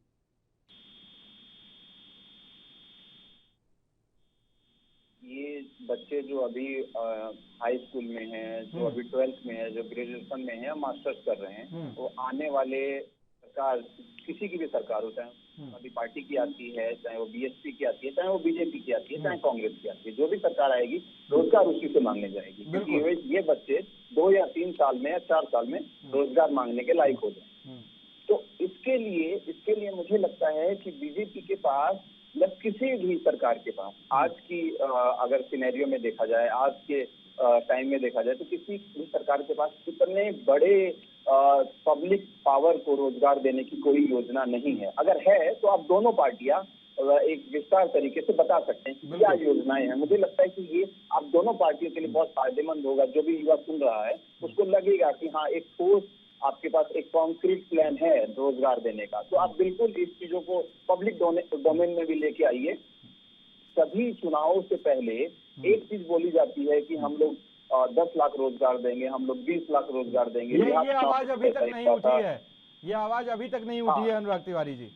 ये बच्चे जो अभी हाई स्कूल में हैं, जो अभी 12th में है, जो ग्रेजुएशन में है, मास्टर्स कर रहे हैं, वो आने वाले सरकार, किसी की भी सरकार हो, चाहे अभी पार्टी की आती है, चाहे वो बीएसपी की आती है, चाहे वो बीजेपी की आती है, चाहे कांग्रेस की आती है, जो भी सरकार आएगी रोजगार उसी से मांगने जाएगी, क्योंकि ये बच्चे 2 या 3 साल में या 4 साल में रोजगार मांगने के लायक हो जाए। तो इसके लिए मुझे लगता है कि बीजेपी के पास, मतलब किसी भी सरकार के पास, आज की अगर सिनेरियो में देखा जाए, आज के टाइम में देखा जाए, तो किसी भी सरकार के पास इतने बड़े पब्लिक पावर को रोजगार देने की कोई योजना नहीं है। अगर है तो आप दोनों पार्टियां एक विस्तार तरीके से बता सकते हैं कि क्या योजनाएं हैं। मुझे लगता है कि ये आप दोनों पार्टियों के लिए बहुत फायदेमंद होगा। जो भी युवा सुन रहा है उसको लगेगा कि हाँ, एक ठोस आपके पास एक कॉन्क्रीट प्लान है रोजगार देने का। तो आप बिल्कुल इस चीजों को पब्लिक डोमेन में भी लेके आइए। सभी चुनावों से पहले एक चीज बोली जाती है कि हम लोग 10 लाख रोजगार देंगे, हम लोग 20 लाख रोजगार देंगे। ये आवाज अभी तक नहीं उठी है, ये आवाज अभी तक नहीं उठी है अनुराग तिवारी जी।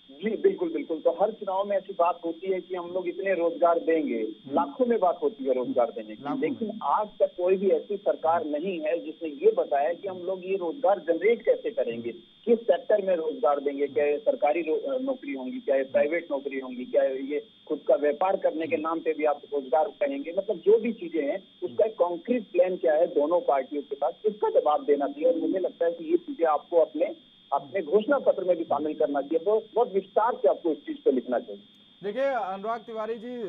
जी बिल्कुल बिल्कुल। तो हर चुनाव में ऐसी बात होती है कि हम लोग इतने रोजगार देंगे, लाखों में बात होती है रोजगार देने की, लेकिन आज तक कोई भी ऐसी सरकार नहीं है जिसने ये बताया कि हम लोग ये रोजगार जनरेट कैसे करेंगे, किस सेक्टर में रोजगार देंगे। क्या ये सरकारी नौकरी होंगी, क्या ये प्राइवेट नौकरी होंगी, क्या ये खुद का व्यापार करने के नाम पे भी आप रोजगार कहेंगे। मतलब जो भी चीजें हैं उसका एक कॉन्क्रीट प्लान क्या है दोनों पार्टियों के पास, इसका जवाब देना चाहिए। और मुझे लगता है कि ये चीजें आपको अपने घोषणा पत्र में भी शामिल करना चाहिए। बहुत विस्तार से आपको इस चीज पे लिखना चाहिए। देखिए अनुराग तिवारी जी,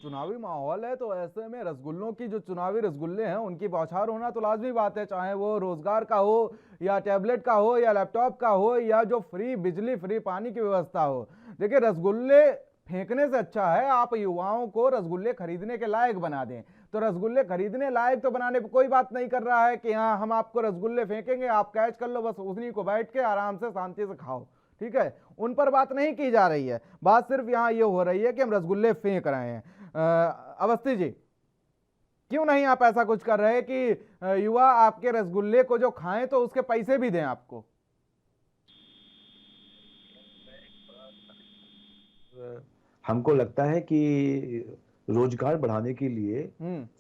चुनावी माहौल है तो ऐसे में रसगुल्लों की जो चुनावी रसगुल्ले हैं उनकी बौछार होना तो लाजमी बात है, चाहे वो रोजगार का हो या टैबलेट का हो या लैपटॉप का हो या जो फ्री बिजली फ्री पानी की व्यवस्था हो। देखिए रसगुल्ले फेंकने से अच्छा है आप युवाओं को रसगुल्ले खरीदने के लायक बना दें। तो रसगुल्ले खरीदने लायक तो बनाने पर कोई बात नहीं कर रहा है कि हाँ हम आपको रसगुल्ले फेंकेंगे, आप कैच कर लो, बस उन्हीं को बैठ के आराम से शांति से खाओ, ठीक है। उन पर बात नहीं की जा रही है, बात सिर्फ यहाँ ये हो रही है कि हम रसगुल्ले फेंक रहे हैं। अवस्थी जी, क्यों नहीं आप ऐसा कुछ कर रहे कि युवा आपके रसगुल्ले को जो खाएं तो उसके पैसे भी दें आपको? हमको लगता है कि रोजगार बढ़ाने के लिए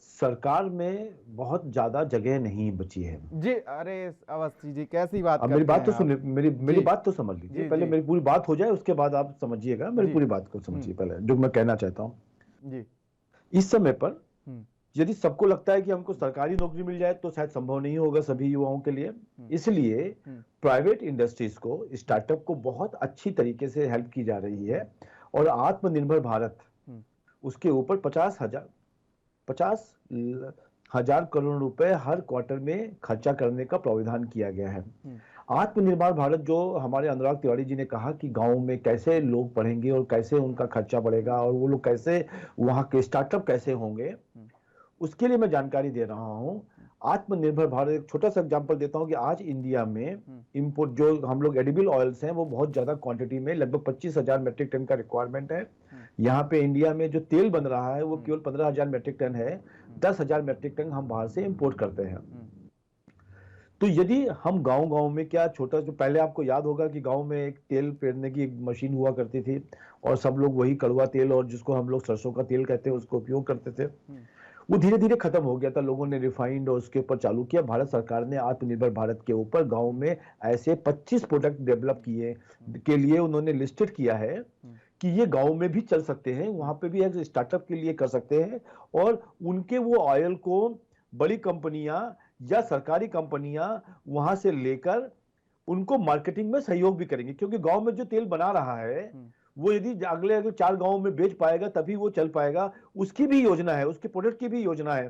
सरकार में बहुत ज्यादा जगह नहीं बची है। जी अरे अवस्थी जी कैसी बात मेरी बात तो सुनिए, मेरी बात तो समझ लीजिए पहले, मेरी पूरी बात हो जाए उसके बाद आप समझिएगा। मेरी पूरी बात को समझिए पहले, जो मैं कहना चाहता हूँ जी। इस समय पर यदि सबको लगता है कि हमको सरकारी नौकरी मिल जाए तो शायद संभव नहीं होगा सभी युवाओं के लिए। इसलिए प्राइवेट इंडस्ट्रीज को, स्टार्टअप को बहुत अच्छी तरीके से हेल्प की जा रही है और आत्मनिर्भर भारत उसके ऊपर 50,000 करोड़ रुपए हर क्वार्टर में खर्चा करने का प्रावधान किया गया है। आत्मनिर्भर भारत जो हमारे अनुराग तिवारी जी ने कहा कि गांव में कैसे लोग पढ़ेंगे और कैसे उनका खर्चा बढ़ेगा और वो लोग कैसे वहां के स्टार्टअप कैसे होंगे, उसके लिए मैं जानकारी दे रहा हूं। आत्मनिर्भर भारत, एक छोटा सा एग्जांपल देता हूं कि आज इंडिया में इंपोर्ट जो हम लोग एडिबल ऑयल्स हैं वो बहुत ज्यादा क्वांटिटी में, लगभग 25,000 मेट्रिक टन का रिक्वायरमेंट है। यहाँ पे इंडिया में जो तेल बन रहा है वो केवल 15,000 मेट्रिक टन है। 10,000 मेट्रिक टन हम बाहर से इंपोर्ट करते हैं। तो यदि हम गांव में, क्या छोटा, जो पहले आपको याद होगा कि गांव में एक तेल पेरने की एक मशीन हुआ करती थी और सब लोग वही कड़वा तेल और जिसको हम लोग सरसों का तेल कहते हैं उसको उपयोग करते थे। वो धीरे धीरे खत्म हो गया था, लोगों ने रिफाइंड और उसके ऊपर चालू किया। भारत सरकार ने आत्मनिर्भर भारत के ऊपर गांव में ऐसे 25 प्रोडक्ट डेवलप किए के लिए उन्होंने लिस्टेड किया है कि ये गांव में भी चल सकते हैं, वहां पे भी एक स्टार्टअप के लिए कर सकते हैं और उनके वो ऑयल को बड़ी कंपनियां या सरकारी कंपनियां वहां से लेकर उनको मार्केटिंग में सहयोग भी करेंगे। क्योंकि गांव में जो तेल बना रहा है वो यदि अगले अगले 4 गांवों में बेच पाएगा तभी वो चल पाएगा, उसकी भी योजना है, उसके प्रोडक्ट की भी योजना है।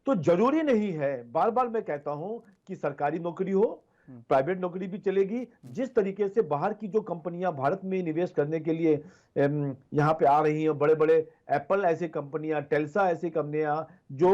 तो जरूरी नहीं है, बार बार मैं कहता हूं कि सरकारी नौकरी हो, प्राइवेट नौकरी भी चलेगी। जिस तरीके से बाहर की जो कंपनियां भारत में निवेश करने के लिए यहाँ पे आ रही हैं, बड़े बड़े एप्पल ऐसी कंपनियां, टेल्सा ऐसी कंपनियां जो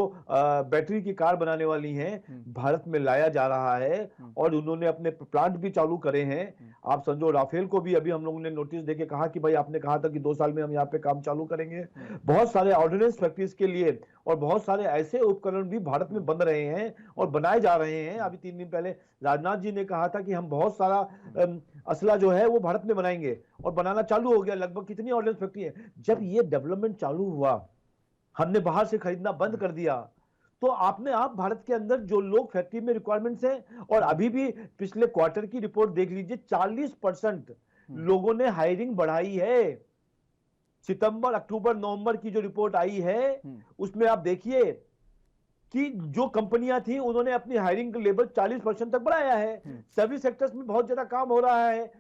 बैटरी की कार बनाने वाली हैं, भारत में लाया जा रहा है और उन्होंने अपने प्लांट भी चालू करे हैं। आप समझो राफेल को भी अभी हम लोगों ने नोटिस देके कहा कि भाई आपने कहा था कि 2 साल में हम यहाँ पे काम चालू करेंगे। बहुत सारे ऑर्डिनेंस फैक्ट्रीज के लिए और बहुत सारे ऐसे उपकरण भी भारत में बन रहे हैं और बनाए जा रहे हैं। अभी 3 दिन पहले राजनाथ जी ने कहा था कि हम बहुत सारा असला जो है वो भारत में बनाएंगे और बनाना चालू हो गया। लगभग कितनी ऑर्डिनेंस फैक्ट्री है। जब ये डेवलपमेंट चालू हुआ, हमने बाहर से खरीदना बंद कर दिया, तो आपने आप भारत के अंदर जो लोग फैक्ट्री में रिक्वायरमेंट्स हैं, और अभी भी पिछले क्वार्टर की रिपोर्ट देख लीजिए, 40% लोगों ने हायरिंग बढ़ाई है। सितंबर, अक्टूबर, नवंबर की जो रिपोर्ट आई है उसमें आप देखिए कि जो कंपनियां थी उन्होंने अपनी हायरिंग लेवल 40% तक बढ़ाया है। सभी सेक्टर्स में बहुत ज्यादा काम हो रहा है।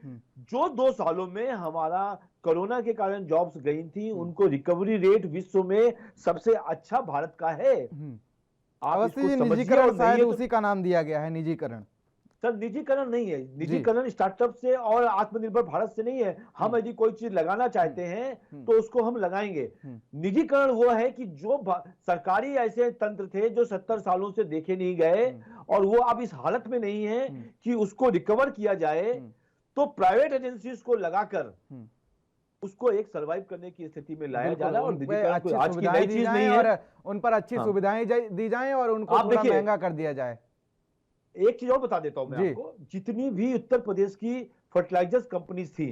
जो 2 सालों में हमारा कोरोना के कारण जॉब्स गई थी, उनको रिकवरी रेट विश्व में सबसे अच्छा भारत का है। आप इसको समझिए। निजीकरण शायद उसी का नाम दिया गया है, निजीकरण। सर निजीकरण नहीं है, निजीकरण स्टार्टअप से और आत्मनिर्भर भारत से नहीं है। हम यदि कोई चीज लगाना चाहते हैं तो उसको हम लगाएंगे। निजीकरण वो है कि जो सरकारी ऐसे तंत्र थे जो 70 सालों से देखे नहीं गए और वो अब इस हालत में नहीं है कि उसको रिकवर किया जाए, तो प्राइवेट एजेंसीज को लगाकर उसको एक सर्वाइव करने की स्थिति में लाया जा रहा है। और निजीकरण कोई आज की नई चीज नहीं है और उन पर अच्छी सुविधाएं दी जाएं और उनको थोड़ा महंगा कर दिया जाए। एक चीज और बता देता हूं मैं आपको, जितनी भी उत्तर प्रदेश की फर्टिलाइजर्स कंपनीज थी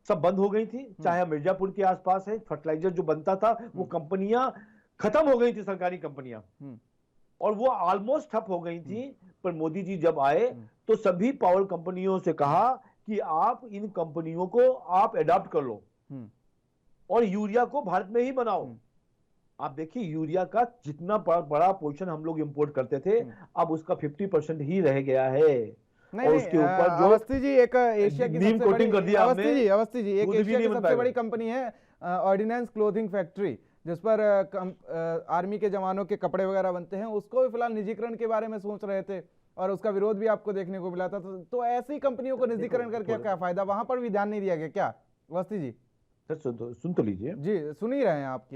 सब बंद हो गई थी। चाहे मिर्जापुर के आसपास है, फर्टिलाइजर जो बनता था वो कंपनियां खत्म हो गई थी, सरकारी कंपनियां, और वो ऑलमोस्ट ठप हो गई थी। पर मोदी जी जब आए तो सभी पावर कंपनियों से कहा कि आप इन कंपनियों को आप अडॉप्ट कर लो और यूरिया को भारत में ही बनाओ। आप देखिए यूरिया का जितना बड़ा पोर्शन हम लोग इंपोर्ट करते थे, अब उसका 50% ही रह गया है। नहीं, और उसके ऊपर जो अवस्थी जी एक एशिया की सबसे बड़ी, अवस्थी जी एक एशिया की सबसे बड़ी कंपनी है ऑर्डिनेंस क्लोथिंग फैक्ट्री, जिस पर आर्मी के जवानों के कपड़े वगैरह बनते हैं, उसको भी फिलहाल निजीकरण के बारे में सोच रहे थे और उसका विरोध भी आपको देखने को मिला था। तो ऐसी कंपनियों को निजीकरण करके क्या फायदा, वहां पर भी ध्यान नहीं दिया गया क्या अवस्थी जी? सुन तो लीजिए जी, सुन ही रहे हैं आप।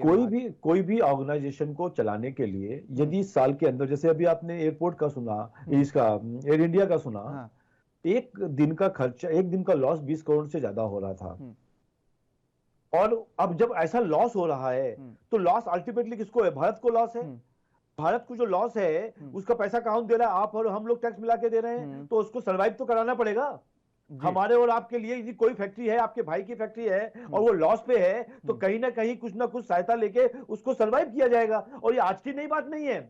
कोई भी ऑर्गेनाइजेशन को चलाने के लिए यदि साल के अंदर, जैसे अभी आपने एयरपोर्ट का सुना, इसका एयर इंडिया का सुना, एक दिन का खर्चा, एक दिन का लॉस 20 करोड़ से ज्यादा हो रहा था। और अब जब ऐसा लॉस हो रहा है तो लॉस अल्टीमेटली किसको है? भारत को लॉस है। भारत को जो लॉस है उसका पैसा कौन दे रहा है? आप और हम लोग टैक्स मिला के दे रहे हैं। तो उसको सर्वाइव तो कराना पड़ेगा। हमारे और आपके लिए यदि कोई फैक्ट्री है, आपके भाई की फैक्ट्री है और वो लॉस पे है, तो कहीं ना कहीं कुछ ना कुछ सहायता लेके उसको सर्वाइव किया जाएगा। और ये आज की नई बात नहीं है।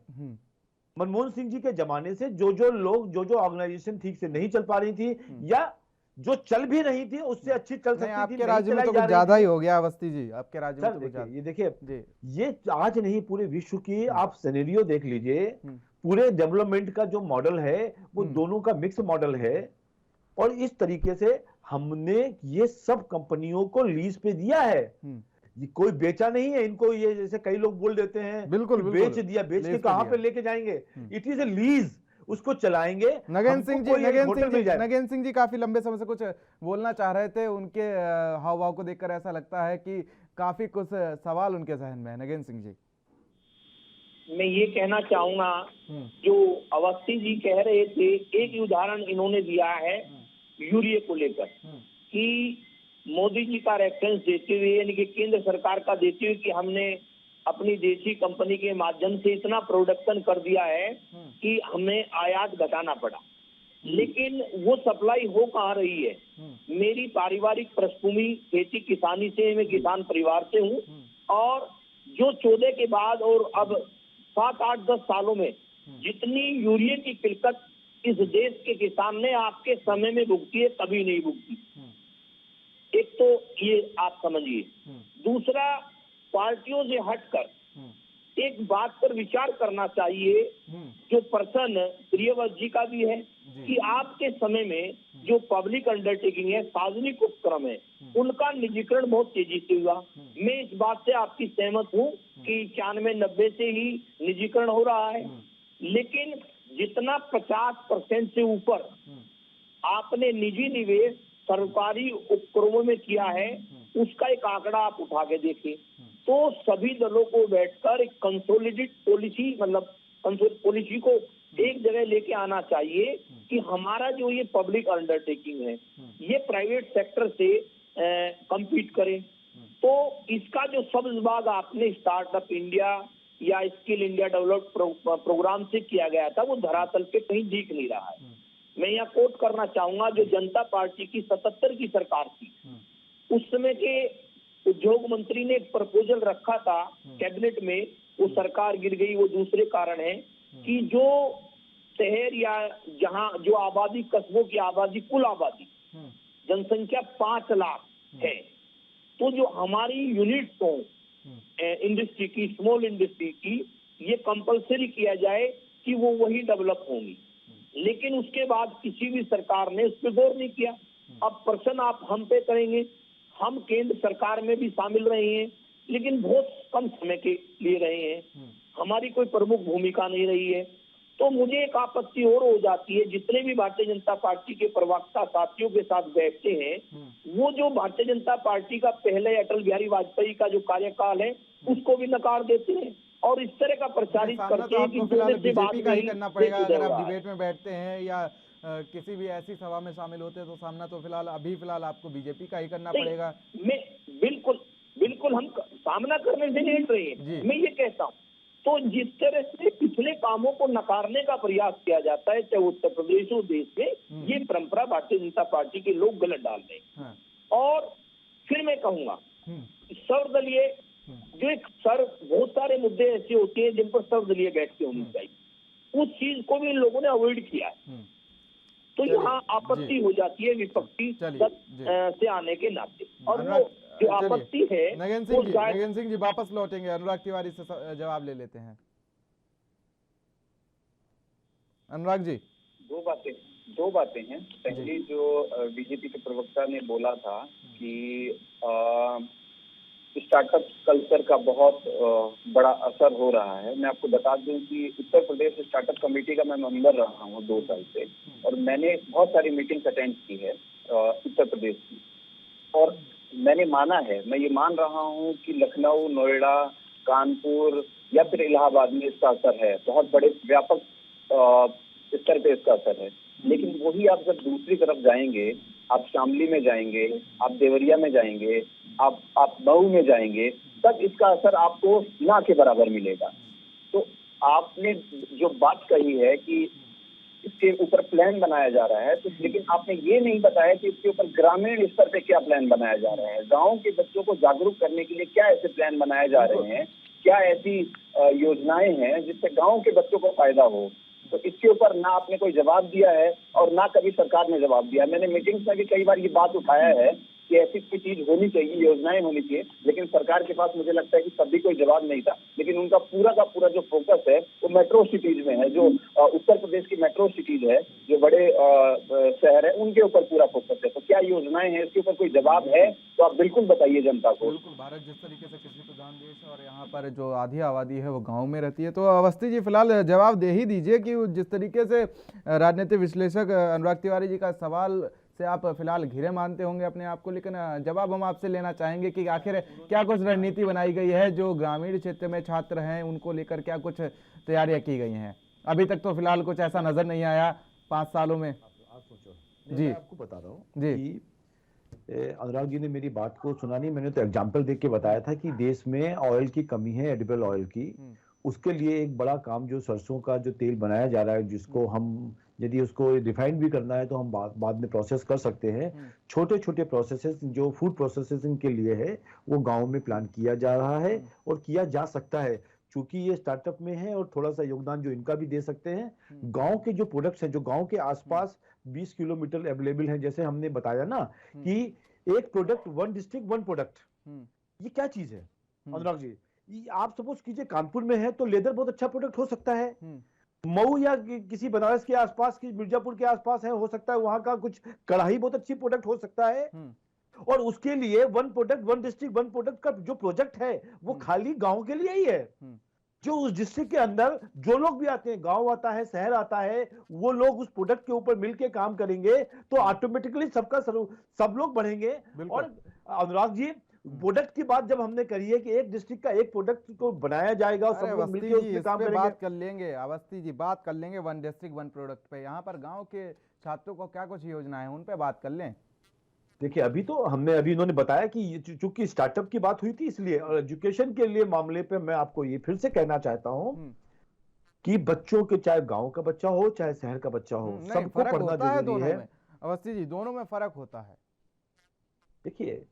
मनमोहन सिंह जी के जमाने से जो लोग जो ऑर्गेनाइजेशन ठीक से नहीं चल पा रही थी या जो चल भी रही थी उससे अच्छी चल सकती थी। आपके राज्य में तो कुछ ज्यादा ही हो गया अवस्थी जी, आपके राज्य में तो कुछ ज्यादा। ये देखिए, ये आज नहीं पूरे विश्व की आप सिनेरियो देख लीजिए। पूरे डेवलपमेंट का जो मॉडल है वो दोनों का मिक्स मॉडल है। और इस तरीके से हमने ये सब कंपनियों को लीज पे दिया है। ये कोई बेचा नहीं है इनको। ये जैसे कई लोग बोल देते हैं बिल्कुल बेच दिया, बेच के कहां पे लेके जाएंगे? इट इज ए लीज, उसको चलाएंगे। नगेन सिंह जी काफी लंबे समय से कुछ बोलना चाह रहे थे। उनके हाव भाव को देखकर ऐसा लगता है कि काफी कुछ सवाल उनके जहन में है। नगेन सिंह जी, मैं ये कहना चाहूंगा, जो अवस्थी जी कह रहे थे, एक उदाहरण इन्होंने दिया है यूरिया को लेकर कि मोदी जी का रेफरेंस देते हुए, यानी कि केंद्र सरकार का देते हुए कि हमने अपनी देशी कंपनी के माध्यम से इतना प्रोडक्शन कर दिया है कि हमें आयात घटाना पड़ा। लेकिन वो सप्लाई हो कहाँ रही है? मेरी पारिवारिक पृष्ठभूमि खेती किसानी से, मैं किसान परिवार से हूँ, और जो 14 के बाद और अब 7, 8, 10 सालों में जितनी यूरिया की किल्लत इस देश के किसान ने आपके समय में भुगती है, कभी नहीं भुगती। एक तो ये आप समझिए। दूसरा, पार्टियों से हटकर एक बात पर विचार करना चाहिए, जो प्रश्न प्रियव्रत जी का भी है कि आपके समय में जो पब्लिक अंडरटेकिंग है, सार्वजनिक उपक्रम है, उनका निजीकरण बहुत तेजी से हुआ। मैं इस बात से आपकी सहमत हूँ कि 91-90 से ही निजीकरण हो रहा है, लेकिन जितना 50% से ऊपर आपने निजी निवेश सरकारी उपक्रमों में किया है, उसका एक आंकड़ा आप उठा के देखें तो सभी दलों को बैठकर एक कंसोलिडेट पॉलिसी, मतलब पॉलिसी को एक जगह लेके आना चाहिए कि हमारा जो ये पब्लिक अंडरटेकिंग है ये प्राइवेट सेक्टर से compete करे। तो इसका जो सब विभाग आपने स्टार्टअप इंडिया या स्किल इंडिया डेवलप प्रोग्राम से किया गया था, वो धरातल पे कहीं दिख नहीं रहा है। मैं यहाँ कोट करना चाहूंगा, जो जनता पार्टी की 77 की सरकार थी, उस समय के उद्योग मंत्री ने एक प्रपोजल रखा था कैबिनेट में, वो सरकार गिर गई। वो दूसरे कारण है कि जो शहर या जहां जो आबादी, कस्बों की आबादी, कुल आबादी जनसंख्या 5 लाख है, तो जो हमारी यूनिट्स हो इंडस्ट्री की, स्मॉल इंडस्ट्री की, ये कंपलसरी किया जाए कि वो वही डेवलप होंगी। लेकिन उसके बाद किसी भी सरकार ने उस पर गौर नहीं किया। अब प्रश्न आप हम पे करेंगे, हम केंद्र सरकार में भी शामिल रहे हैं, लेकिन बहुत कम समय के लिए रहे हैं, हमारी कोई प्रमुख भूमिका नहीं रही है। तो मुझे एक आपत्ति और हो जाती है, जितने भी भारतीय जनता पार्टी के प्रवक्ता साथियों के साथ बैठते हैं, वो जो भारतीय जनता पार्टी का पहले अटल बिहारी वाजपेयी का जो कार्यकाल है उसको भी नकार देते हैं और इस तरह का प्रचारित करते हैं कि बीजेपी का ही करना पड़ेगा। अगर आप डिबेट में बैठते हैं या किसी भी ऐसी सभा में शामिल होते हैं तो सामना तो फिलहाल आपको बीजेपी का ही करना पड़ेगा। मैं बिल्कुल हम सामना करने से नहीं हट रहे हैं, मैं ये कहता हूँ। तो जिस तरह से पिछले कामों को नकारने का प्रयास किया जाता है, चाहे उत्तर प्रदेश हो, देश में, ये परंपरा भारतीय जनता पार्टी के लोग गलत डाल रहे हैं। और फिर मैं कहूंगा सर्वदलीय जो एक बहुत सारे मुद्दे ऐसे होते हैं जिन पर सर्वदलीय बैठकें होनी चाहिए, उस चीज को भी इन लोगों ने अवॉइड किया है। तो यहाँ आपत्ति हो जाती है विपक्षी से आने के नाते। और वो जो आपत्ति है, नगेन सिंह जी वापस लौटेंगे, अनुराग तिवारी से जवाब ले लेते हैं। अनुराग जी, दो बातें हैं। पहली, जो बीजेपी के प्रवक्ता ने बोला था कि स्टार्टअप कल्चर का बहुत बड़ा असर हो रहा है। मैं आपको बता दूं कि उत्तर प्रदेश स्टार्टअप कमेटी का मैं मेंबर रहा हूं 2 साल से, और मैंने बहुत सारी मीटिंग्स अटेंड की है उत्तर प्रदेश की, और मैंने माना है, मैं ये मान रहा हूं कि लखनऊ, नोएडा, कानपुर या फिर इलाहाबाद में इसका असर है, बहुत बड़े व्यापक स्तर पे इसका असर है। लेकिन वही आप जब दूसरी तरफ जाएंगे, आप शामली में जाएंगे, आप देवरिया में जाएंगे, आप मऊ में जाएंगे, तब इसका असर आपको ना के बराबर मिलेगा। तो आपने जो बात कही है कि इसके ऊपर प्लान बनाया जा रहा है, तो लेकिन आपने ये नहीं बताया कि इसके ऊपर ग्रामीण स्तर पे क्या प्लान बनाया जा रहा है, गांव के बच्चों को जागरूक करने के लिए क्या ऐसे प्लान बनाए जा रहे हैं, क्या ऐसी योजनाएं हैं जिससे गांव के बच्चों को फायदा हो। तो इसके ऊपर ना आपने कोई जवाब दिया है और ना कभी सरकार ने जवाब दिया। मैंने मीटिंग्स में भी कई बार ये बात उठाया है कि ऐसी कोई चीज होनी चाहिए, योजनाएं होनी चाहिए, लेकिन सरकार के पास मुझे लगता है कि तब भी कोई जवाब नहीं था। लेकिन उनका पूरा का पूरा जो फोकस है वो मेट्रो सिटीज में है, जो उत्तर प्रदेश की मेट्रो सिटीज है, जो बड़े शहर है, उनके ऊपर पूरा फोकस है। तो क्या योजनाएं हैं, इसके ऊपर कोई जवाब है तो आप बिल्कुल बताइए जनता को। बिल्कुल, भारत जिस तरीके से कृषि प्रधान देश है और यहाँ पर जो आधी आबादी है वो गाँव में रहती है, तो अवस्थी जी फिलहाल जवाब दे ही दीजिए कि जिस तरीके से राजनीतिक विश्लेषक अनुराग तिवारी जी का सवाल से आप फिलहाल घिरे मानते होंगे अपने आप को, लेकिन जवाब हम आपसे लेना चाहेंगे कि आखिर क्या कुछ रणनीति बनाई गई है, जो ग्रामीण क्षेत्र में छात्र हैं उनको लेकर क्या कुछ तैयारियां की गई हैं। अभी तक तो फिलहाल कुछ ऐसा नजर नहीं आया 5 सालों में। आप सोचो, मैं आपको बता रहा हूँ कि अनुराग जी ने मेरी बात को सुना नहीं, मैंने तो एग्जाम्पल देख के बताया था कि देश में ऑयल की कमी है, एडिबल ऑयल की। उसके लिए एक बड़ा काम जो सरसों का जो तेल बनाया जा रहा है, जिसको हम यदि उसको रिफाइन भी करना है तो हम बाद में प्रोसेस कर सकते हैं। छोटे छोटे प्रोसेसेस जो फूड प्रोसेसिंग के लिए है वो गांव में प्लान किया जा रहा है और किया जा सकता है, क्योंकि ये स्टार्टअप में है और थोड़ा सा योगदान जो इनका भी दे सकते हैं। गांव के जो प्रोडक्ट्स हैं, जो गांव के आसपास 20 किलोमीटर अवेलेबल हैं, जैसे हमने बताया ना कि एक प्रोडक्ट 1 डिस्ट्रिक्ट 1 प्रोडक्ट, ये क्या चीज है अनुराग जी? आप सपोज कीजिए कानपुर में है तो लेदर बहुत अच्छा प्रोडक्ट हो सकता है, मऊ या किसी बनारस के आसपास की मिर्जापुर के आसपास है, हो सकता है वहां का कुछ कढ़ाई बहुत अच्छी प्रोडक्ट हो सकता है। और उसके लिए one product one district one product का जो प्रोजेक्ट है वो खाली गांव के लिए ही है। जो उस डिस्ट्रिक्ट के अंदर जो लोग भी आते हैं, गांव आता है, शहर आता है, वो लोग उस प्रोडक्ट के ऊपर मिलके काम करेंगे तो ऑटोमेटिकली सब लोग बढ़ेंगे। और अनुराग जी, प्रोडक्ट की बात जब हमने करी है कि एक डिस्ट्रिक्ट का एक प्रोडक्ट को बनाया जाएगा और सब लोग मिलकर उसमें काम करेंगे, बात कर लेंगे अवस्थी जी, बात कर लेंगे वन डिस्ट्रिक्ट वन प्रोडक्ट पे। यहाँ पर गांव के छात्रों को क्या कुछ योजना है उन पे बात कर लें। देखिए अभी इन्होंने बताया कि चूंकि स्टार्टअप की बात हुई थी इसलिए, और एजुकेशन के लिए मामले पे मैं आपको ये फिर से कहना चाहता हूँ कि बच्चों के, चाहे गांव का बच्चा हो चाहे शहर का बच्चा हो, सबको पढ़ना जरूरी है। अवस्थी जी, दोनों में फर्क होता है। देखिए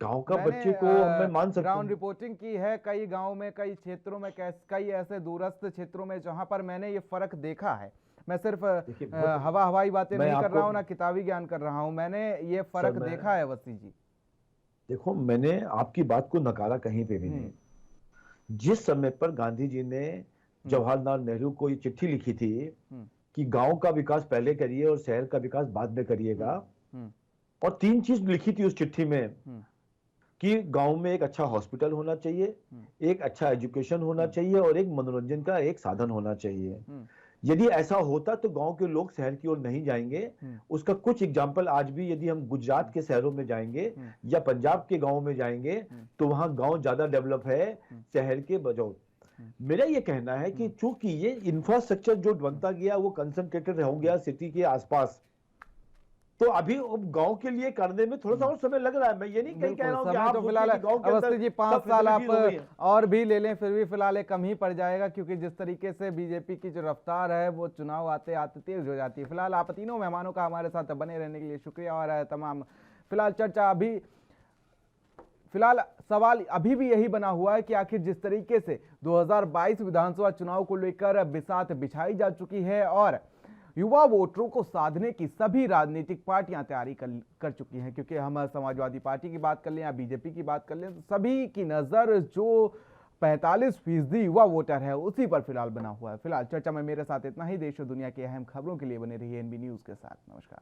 गांव का बच्चे को मैं मान सकता हूं, ग्राउंड रिपोर्टिंग की है कई गांव में, कई क्षेत्रों में, कई ऐसे दूरस्थ क्षेत्रों में जहां पर मैंने ये फर्क देखा है। मैं सिर्फ हवाई बातें नहीं कर रहा हूं, ना किताबी ज्ञान कर रहा हूं, मैंने ये फर्क देखा है अवस्थी जी। देखो मैंने आपकी बात को नकारा कहीं पे भी नहीं। जिस समय पर गांधी जी ने जवाहरलाल नेहरू को ये चिट्ठी लिखी थी कि गांव का विकास पहले करिए और शहर का विकास बाद में करिएगा, और 3 चीज लिखी थी उस चिट्ठी में कि गांव में एक अच्छा हॉस्पिटल होना चाहिए, एक अच्छा एजुकेशन होना चाहिए और एक मनोरंजन का एक साधन होना चाहिए। यदि ऐसा होता तो गांव के लोग शहर की ओर नहीं जाएंगे। उसका कुछ एग्जाम्पल आज भी, यदि हम गुजरात के शहरों में जाएंगे या पंजाब के गांव में जाएंगे तो वहां गांव ज्यादा डेवलप है शहर के बजाय। मेरा ये कहना है कि चूंकि ये इंफ्रास्ट्रक्चर जो बनता गया वो कंसंट्रेटेड हो गया सिटी के आसपास, तो अभी गांव के लिए करने में थोड़ा सा और समय लग रहा है। मैं ये नहीं कह रहा हूं कि आप फिलहाल अवस्थी जी 5 साल आप और भी ले लें फिर भी फिलहाल कम ही पड़ जाएगा, क्योंकि जिस तरीके से बीजेपी की जो रफ्तार है वो चुनाव आते आते तेज हो जाती है। फिलहाल आप तीनों मेहमानों का हमारे साथ बने रहने के लिए शुक्रिया। और तमाम फिलहाल चर्चा अभी फिलहाल सवाल अभी भी यही बना हुआ है कि आखिर जिस तरीके से 2022 विधानसभा चुनाव को लेकर बिसात बिछाई जा चुकी है और युवा वोटरों को साधने की सभी राजनीतिक पार्टियां तैयारी कर चुकी हैं, क्योंकि हम समाजवादी पार्टी की बात कर लें या बीजेपी की बात कर लें तो सभी की नजर जो 45% युवा वोटर है उसी पर फिलहाल बना हुआ है। फिलहाल चर्चा में मेरे साथ इतना ही। देश और दुनिया की अहम खबरों के लिए बने रहिए एनबी न्यूज के साथ। नमस्कार।